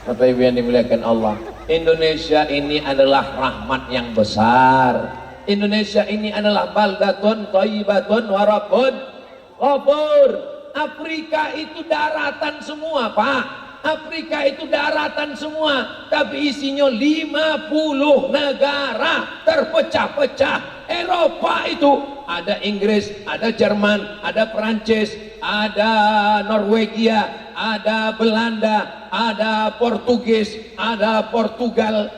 Bapak Ibu yang dimuliakan Allah, Indonesia ini adalah rahmat yang besar. Indonesia ini adalah baldatun thayyibatun wa rabbun ghafur. Afrika itu daratan semua, Pak. Afrika itu daratan semua, tapi isinya 50 negara terpecah-pecah. Eropa itu ada Inggris, ada Jerman, ada Perancis, ada Norwegia, ada Belanda, ada Portugis, ada Portugal.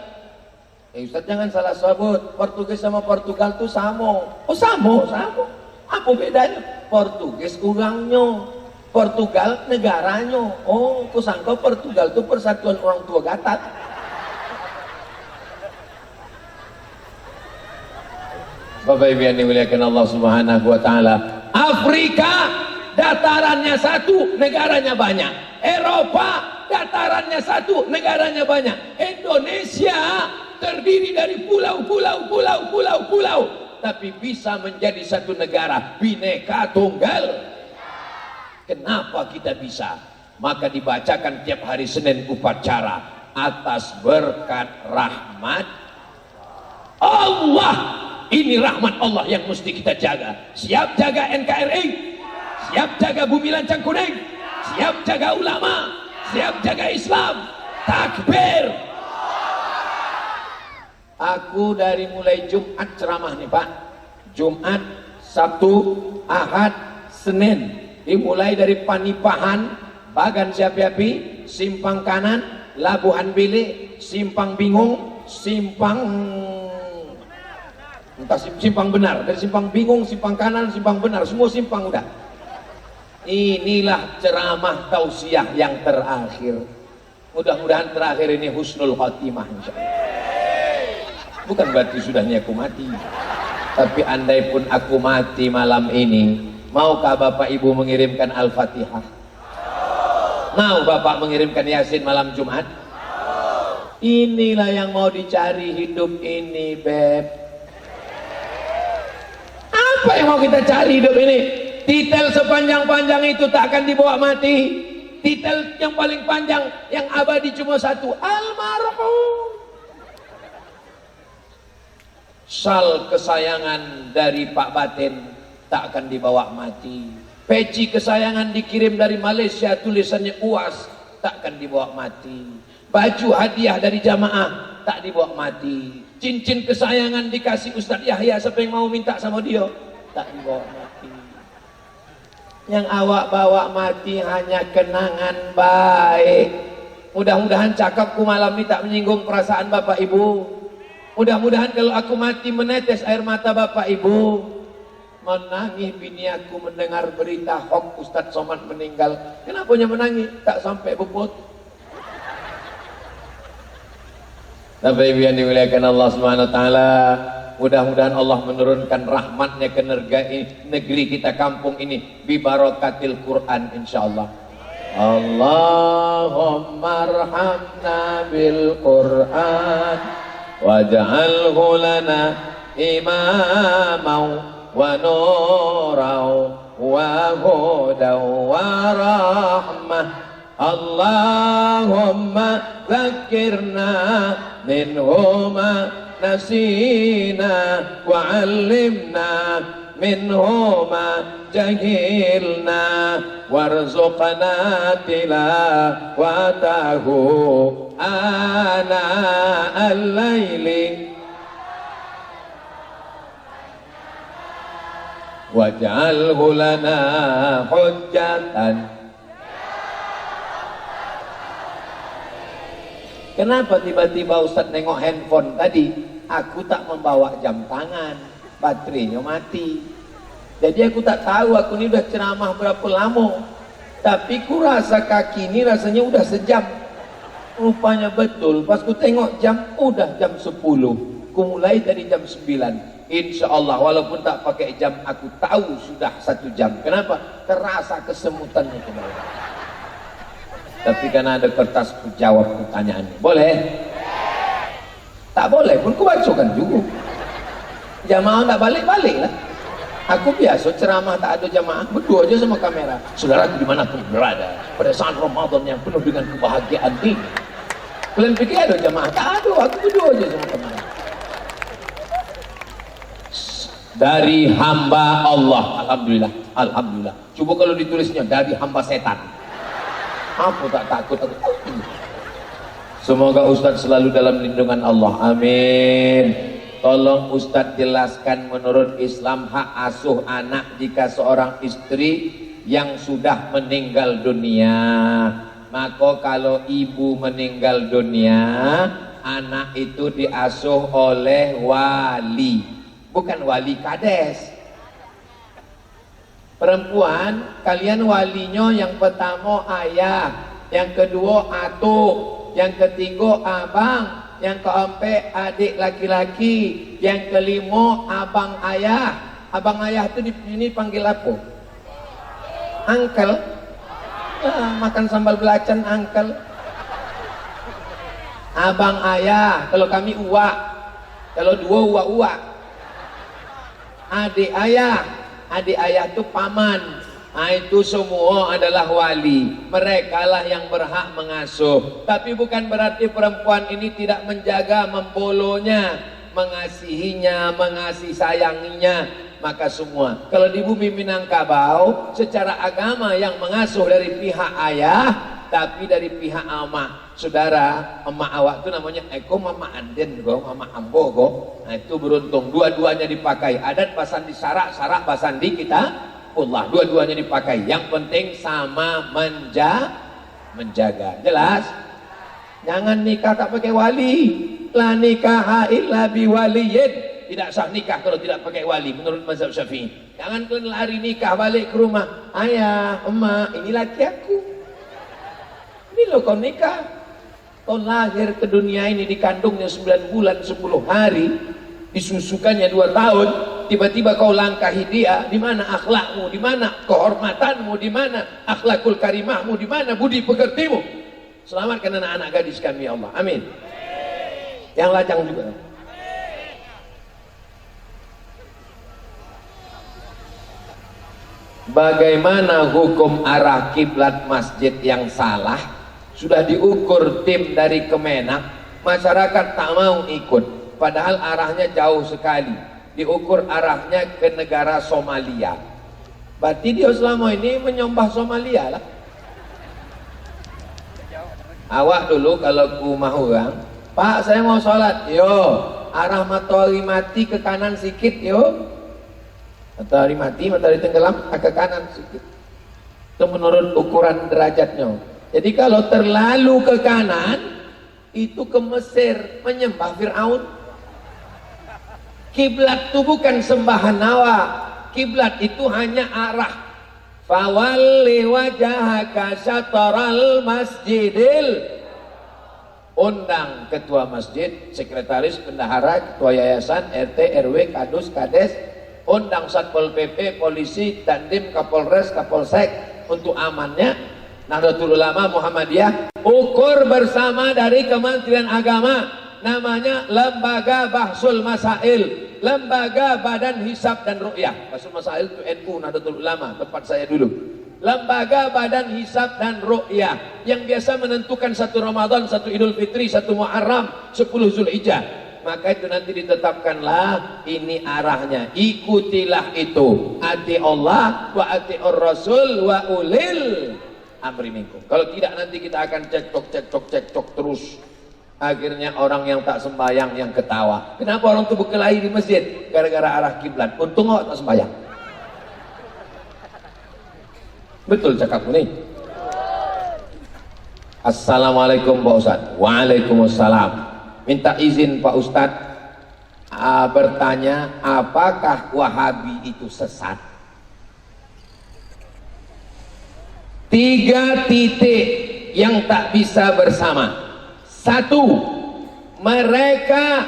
Ustaz jangan salah sebut, Portugis sama Portugal itu sama. Oh sama. Apa bedanya? Portugis orangnya, Portugal negaranya. Oh, aku sangka Portugal itu persatuan orang tua Gatat. Bapak Ibu yang dimuliakan Allah Subhanahu wa taala, Afrika datarannya satu, negaranya banyak. Eropa datarannya satu, negaranya banyak. Indonesia terdiri dari pulau, tapi bisa menjadi satu negara, Bhinneka Tunggal. Kenapa kita bisa? Maka dibacakan tiap hari Senin upacara atas berkat rahmat Allah. Ini rahmat Allah yang mesti kita jaga. Siap jaga NKRI, siap jaga Bumi Lancang Kuning, siap jaga ulama, siap jaga Islam. Takbir. Aku dari mulai Jumat ceramah nih Pak, Jumat, Sabtu, Ahad, Senin, dimulai dari Panipahan, Bagan Siapi-api, Simpang Kanan, Labuhan Bilik, Simpang Bingung, Simpang Benar, dari Simpang Bingung, Simpang Kanan, Simpang Benar, semua simpang udah. Inilah ceramah tausiah yang terakhir. Mudah-mudahan terakhir ini husnul khotimah insyaallah. Bukan berarti sudahnya aku mati, tapi andai pun aku mati malam ini, maukah Bapak Ibu mengirimkan Al-Fatihah? Mau Bapak mengirimkan Yasin malam Jumat? Inilah yang mau dicari hidup ini, Beb. Apa yang mau kita cari hidup ini? Titel sepanjang-panjang itu tak akan dibawa mati. Titel yang paling panjang, yang abadi cuma satu, almarhum. Sal kesayangan dari Pak Batin tak akan dibawa mati. Peci kesayangan dikirim dari Malaysia, tulisannya UAS, tak akan dibawa mati. Baju hadiah dari jamaah tak dibawa mati. Cincin kesayangan dikasih Ustadz Yahya, siapa yang mau minta sama dia, tak dibawa mati. Yang awak bawa mati hanya kenangan baik. Mudah-mudahan cakapku malam ini tak menyinggung perasaan Bapak Ibu. Mudah-mudahan kalau aku mati menetes air mata Bapak Ibu. Menangis bini aku mendengar berita hoax Ustadz Somad meninggal. Kenapa menangis? Tak sampai bebot. Bapak Ibu yang dimuliakan Allah Subhanahu wa taala, mudah-mudahan Allah menurunkan rahmatnya ke negeri kita, kampung ini, bi barakatil Quran insyaallah. Allahumma arhamna bil Quran waj'alhu lana imaman wa nuran wa hudan wa rahmah. Allahumma zakkirna minhuma nasina wa 'allimna minhuma jahilna warzuqna tilawatahu ana al-laili waj'alhu lana hujjatan. Kenapa tiba-tiba Ustadz nengok handphone tadi? aku tak membawa jam tangan, baterainya mati. Jadi aku tak tahu aku ini udah ceramah berapa lama. Tapi ku rasa kaki ini rasanya udah sejam. Rupanya betul, pas ku tengok jam, udah jam 10. Ku mulai dari jam 9. Insya Allah walaupun tak pakai jam, aku tahu sudah 1 jam. Kenapa? Terasa kesemutannya kembali. Tapi karena ada kertas, ku jawab pertanyaannya. Boleh? Tak boleh pun ku bacakan juga. Jamaah tak balik-balik lah. Aku biasa ceramah tak ada jamaah, berdua aja sama kamera. Saudara dimanapun berada, pada saat Ramadan yang penuh dengan kebahagiaan ini, kalian pikir ada jamaah? Tak ada, aku berdua aja sama kamera. Dari hamba Allah, alhamdulillah, alhamdulillah. Coba kalau ditulisnya dari hamba setan, aku tak takut. Semoga Ustadz selalu dalam lindungan Allah, amin. Tolong Ustadz jelaskan menurut Islam hak asuh anak jika seorang istri yang sudah meninggal dunia. Maka kalau ibu meninggal dunia, anak itu diasuh oleh wali, bukan wali kades. Perempuan, kalian walinya yang pertama ayah, yang kedua atuk, yang ketiga abang, yang keempat adik laki-laki, yang kelima abang ayah. Abang ayah itu di sini panggil apa? Uncle. Makan sambal belacan uncle. Abang ayah, kalau kami uak, kalau dua uak. Adik ayah itu paman. Nah, itu semua adalah wali. Mereka lah yang berhak mengasuh. Tapi bukan berarti perempuan ini tidak menjaga, membolonya, mengasihinya, mengasih sayanginya. Maka semua, kalau di bumi Minangkabau, secara agama yang mengasuh dari pihak ayah, tapi dari pihak emak. Saudara, emak awak itu namanya Eko Mama Anden go, Mama Ambo go. Nah itu beruntung, dua-duanya dipakai. Adat basandi sarak, sarak basandi kita Allah, dua-duanya dipakai. Yang penting sama menjaga. Jelas? Jangan nikah tak pakai wali. La nikaha illa biwaliyin. Tidak sah nikah kalau tidak pakai wali menurut mazhab Syafi'i. Jangan kalian lari nikah balik ke rumah. Ayah, emak, ini laki aku. Ini loh kau nikah. Kau lahir ke dunia ini dikandungnya 9 bulan 10 hari. Disusukannya 2 tahun. Tiba-tiba kau langkahi dia, di mana akhlakmu, di mana kehormatanmu, di mana akhlakul karimahmu, di mana budi pekertimu. Selamatkan anak-anak gadis kami ya Allah, amin. Yang lajang juga. Bagaimana hukum arah kiblat masjid yang salah? Sudah diukur tim dari Kemenak, masyarakat tak mau ikut, padahal arahnya jauh sekali. Diukur arahnya ke negara Somalia. Berarti dia selama ini menyembah Somalia lah. Awak dulu kalau ku mau kan, Pak saya mau sholat, yo arah matahari mati ke kanan sikit yo. Matahari mati, matahari tenggelam ke kanan sikit. Itu menurut ukuran derajatnya. Jadi kalau terlalu ke kanan, itu ke Mesir menyembah Fir'aun. Kiblat itu bukan sembahan hawa. Kiblat itu hanya arah. Fawalli wajhaka syatral masjidil. Undang ketua masjid, sekretaris, bendahara, ketua yayasan, RT, RW, kadus, kades. Undang Satpol PP, polisi, Dandim, Kapolres, Kapolsek untuk amannya. Nahdlatul Ulama Muhammadiyah ukur bersama dari Kementerian Agama. Namanya Lembaga Bahsul Masail, Lembaga Badan Hisab dan Ru'yah. Bahsul Masail itu NU Nahdlatul Ulama, tempat saya dulu. Lembaga Badan Hisab dan Ru'yah yang biasa menentukan 1 Ramadan, 1 Idul Fitri, 1 Muharram, 10 Zulhijjah. Maka itu nanti ditetapkanlah ini arahnya. Ikutilah itu. Ati Allah wa ati'ur Rasul wa ulil amri minkum. Kalau tidak nanti kita akan cekcok terus. Akhirnya orang yang tak sembahyang yang ketawa. Kenapa orang itu berkelahi di masjid? Gara-gara arah kiblat. Untung awak tak sembahyang. Betul cakapku nih. Assalamualaikum Pak Ustadz. Waalaikumsalam. Minta izin Pak Ustadz, bertanya, apakah Wahabi itu sesat? 3 titik yang tak bisa bersama. 1, mereka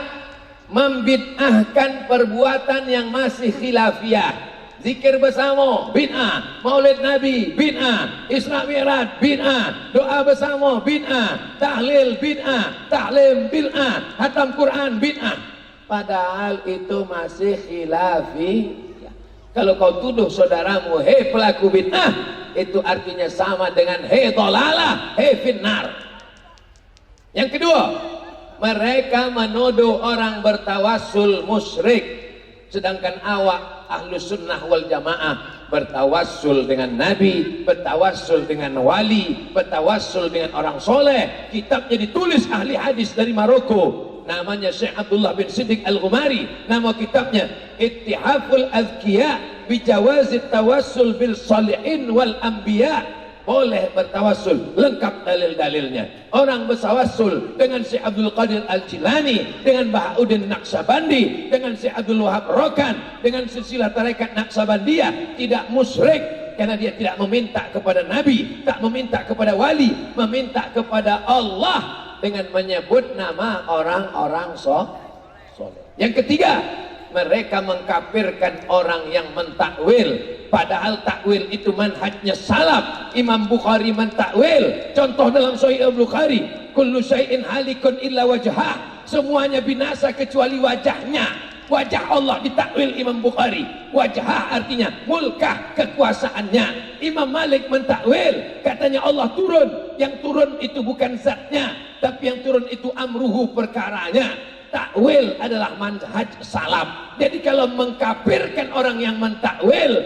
membid'ahkan perbuatan yang masih khilafiyah. Zikir bersama bid'ah, Maulid Nabi bid'ah, Isra Mi'raj bid'ah, doa bersama bid'ah, tahlil bid'ah, taklim bid'ah, khatam Quran bid'ah. Padahal itu masih khilafi. Kalau kau tuduh saudaramu hei pelaku bid'ah, itu artinya sama dengan hei dhalalah, hei finnar. Yang kedua, mereka menuduh orang bertawassul musyrik, sedangkan awak ahlu sunnah wal jamaah bertawassul dengan nabi, bertawassul dengan wali, bertawassul dengan orang soleh. Kitabnya ditulis ahli hadis dari Maroko, namanya Syekh Abdullah bin Siddiq Al-Ghumari. Nama kitabnya Ittihaful Azkiya Bijawazit Tawassul bil Salihin wal Anbiya. Boleh bertawassul, lengkap dalil-dalilnya. Orang bertawassul dengan Syekh Abdul Qadir Al-Jilani, dengan Bahauddin Naqsabandi, dengan Syekh Abdul Wahab Rokan, dengan silsilah tarekat Naqsabandiyah, tidak musyrik karena dia tidak meminta kepada Nabi, tak meminta kepada wali, meminta kepada Allah dengan menyebut nama orang-orang soleh. Yang ketiga, mereka mengkafirkan orang yang mentakwil, padahal takwil itu manhajnya salaf. Imam Bukhari mentakwil, contoh dalam Sahih Bukhari, kullu syai'in halikun illa wajhah, semuanya binasa kecuali wajahnya. Wajah Allah ditakwil Imam Bukhari. Wajhah artinya mulkah, kekuasaannya. Imam Malik mentakwil, katanya Allah turun, yang turun itu bukan zatnya, tapi yang turun itu amruhu, perkaranya. Takwil adalah manhaj salaf. Jadi kalau mengkafirkan orang yang mentakwil,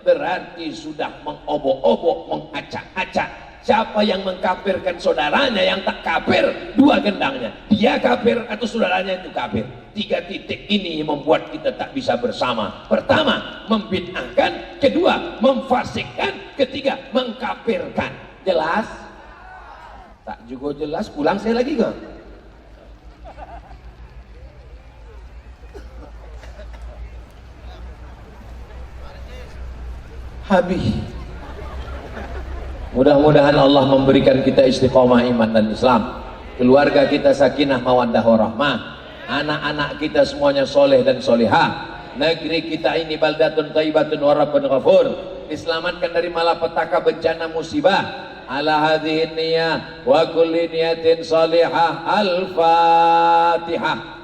berarti sudah mengobok-obok, mengacak-acak. Siapa yang mengkafirkan saudaranya yang tak kafir, 2 gendangnya. Dia kafir atau saudaranya itu kafir. 3 titik ini membuat kita tak bisa bersama. Pertama, membid'ahkan. Kedua, memfasikkan. Ketiga, mengkafirkan. Jelas? Tak juga jelas, pulang saya lagi kan? Habis. Mudah-mudahan Allah memberikan kita istiqomah iman dan Islam, keluarga kita sakinah mawaddah warahmah, anak-anak kita semuanya soleh dan solihah, negeri kita ini baldatun thayyibatun wa rabbun ghafur, diselamatkan dari malapetaka bencana musibah. Ala hadhihi niyyah wa kulli niyatin salihah. Al-Fatihah.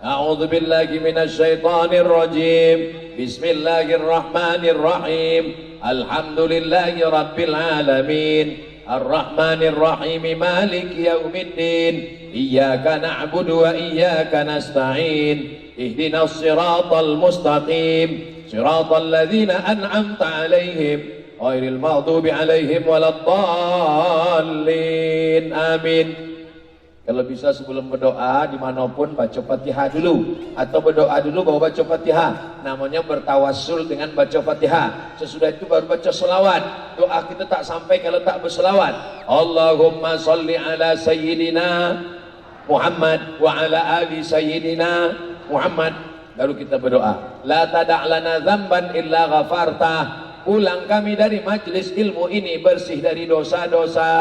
A'udzu billahi minasy syaithanir rajim. Bismillahirrahmanirrahim. Alhamdulillahi rabbil alamin. Ar-Rahmanir Rahim. Maliki yaumiddin. Iyyaka na'budu wa iyyaka nasta'in. Ihdinas siratal mustaqim. Siratal ladzina an'amta 'alaihim ghairil maghdubi 'alaihim waladdallin. Amin. Kalau bisa sebelum berdoa dimanapun baca Fatihah dulu, atau berdoa dulu baru baca Fatihah. Namanya bertawassul dengan baca Fatihah. Sesudah itu baru baca selawat. Doa kita tak sampai kalau tak berselawat. Allahumma salli ala sayyidina Muhammad wa ala ali sayyidina Muhammad. Baru kita berdoa. La tada' lana dzamban illa ghafartah. Pulang kami dari majlis ilmu ini bersih dari dosa-dosa.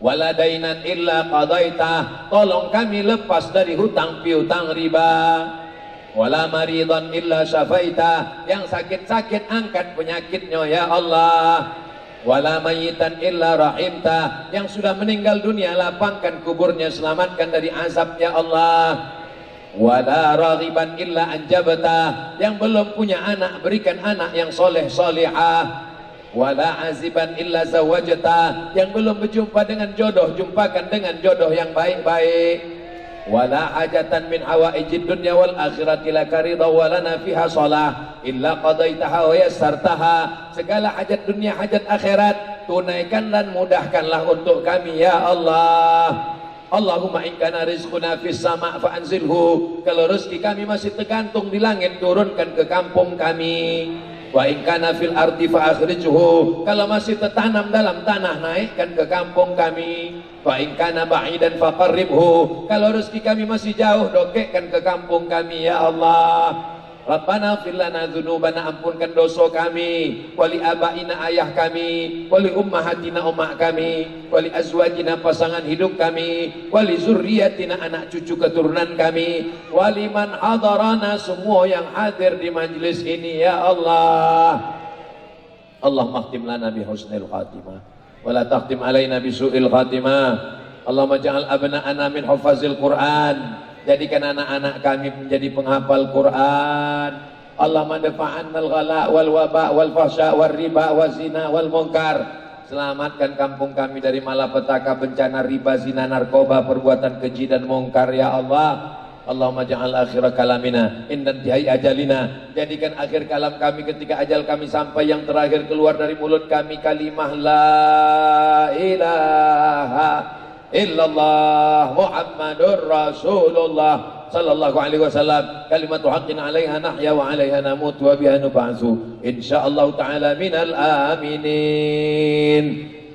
Wala dainan illa qadaitah. Tolong kami lepas dari hutang piutang riba. Wala maridan illa syafaitah. Yang sakit-sakit angkat penyakitnya ya Allah. Wala mayitan illa rahimtah. Yang sudah meninggal dunia lapangkan kuburnya, selamatkan dari azab ya Allah. Wala raghiban illa anjabtah. Yang belum punya anak berikan anak yang soleh solihah. Wala aziban illa zawajta. Yang belum berjumpa dengan jodoh, jumpakan dengan jodoh yang baik-baik. Wala hajatan min hawaijid dunya wal akhirati laka ridha wa lana fiha shalah illa qadaitaha wa yassartaha. Segala hajat dunia, hajat akhirat tunaikan dan mudahkanlah untuk kami ya Allah. Allahumma in kana rizquna fis sama' fa anzilhu. Kalau rezeki kami masih tergantung di langit, turunkan ke kampung kami. Wa in kana fil ardi fa akhrijhu. Kalau masih tertanam dalam tanah, naikkan ke kampung kami. Wa in kana ba'idan fa qarribhu. Kalau rezeki kami masih jauh, dokekkan ke kampung kami ya Allah. Rabbana fir lana dzunubana, ampunkan dosa kami, wali abaina ayah kami, wali ummahatina umak kami, wali azwajina pasangan hidup kami, wali zurriyatina anak cucu keturunan kami, wali man hadarana, semua yang hadir di majlis ini ya Allah. Allahumma khtim lana bi husnil khatimah wa la takhtim alaina bi su'il khatimah. Allahumma ja'al abna'ana min hufazil Qur'an, jadikan anak-anak kami menjadi penghafal Quran. Allahumma dafa'annal ghala wal waba wal fahsya wal riba wal zina wal munkar. Selamatkan kampung kami dari malapetaka, bencana riba, zina, narkoba, perbuatan keji dan munkar ya Allah. Allahumma ja'al akhir kalamina inda intihai ajalina, jadikan akhir kalam kami ketika ajal kami sampai, yang terakhir keluar dari mulut kami kalimah la ilaha illallah Muhammadur Rasulullah sallallahu alaihi wasallam, kalimatu haqqin 'alaiha nahya wa 'alaiha namut wa biha nub'atsu insyaallah ta'ala minal aminin.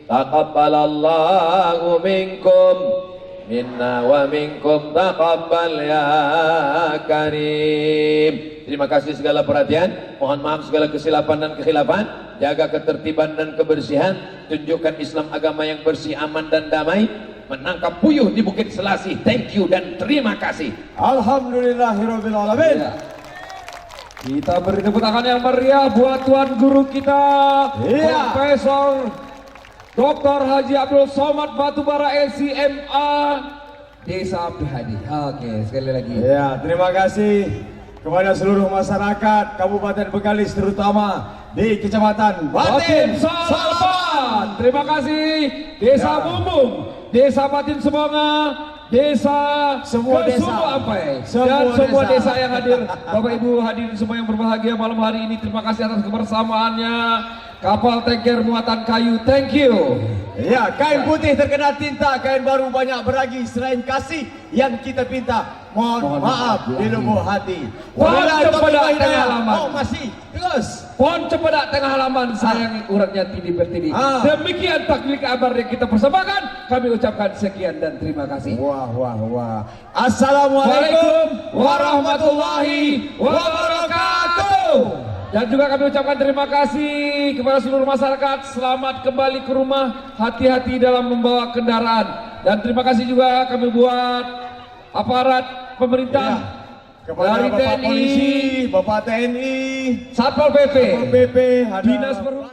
Taqabbalallahu minkum minna wa minkum taqabbal ya karim. Terima kasih segala perhatian, mohon maaf segala kesilapan dan kekhilafan. Jaga ketertiban dan kebersihan, tunjukkan Islam agama yang bersih, aman dan damai, menangkap puyuh di Bukit Selasih. Thank you dan terima kasih. Alhamdulillahirabbil alamin. Ya. Kita beri tepuk tangan yang meriah buat tuan guru kita, Iya. Profesor Dr. Haji Abdul Somad Batubara LCMA Desa Abdul Hadi. Oke, sekali lagi. Ya, terima kasih kepada seluruh masyarakat Kabupaten Bengkalis, terutama di Kecamatan Batin Salban. Terima kasih Desa Ya. Bumbung, Desa Batin Semonga, Desa Semua desa. Ampai, Semua dan semua desa. desa yang hadir. Bapak Ibu hadirin semua yang berbahagia malam hari ini, terima kasih atas kebersamaannya. Kapal tanker muatan kayu, thank you. Ya, kain putih terkena tinta, kain baru banyak beragi, selain kasih yang kita pinta. Mohon maaf di lubuk hati. Wabillahi taufiq wal hidayah. hidayah. Oh, masih terus. Pohon cempedak tengah halaman sayang uratnya tidi bertidi. Ah. Demikian takdir kabar yang kita persembahkan. Kami ucapkan sekian dan terima kasih. Wah, wah, wah. Assalamualaikum warahmatullahi wabarakatuh. Dan juga kami ucapkan terima kasih kepada seluruh masyarakat. Selamat kembali ke rumah, hati-hati dalam membawa kendaraan. Dan terima kasih juga kami buat aparat pemerintah, Kepada dari Bapak TNI, Polisi, Bapak TNI, Satpol PP, Satpol PP, ada Dinas Perhubungan.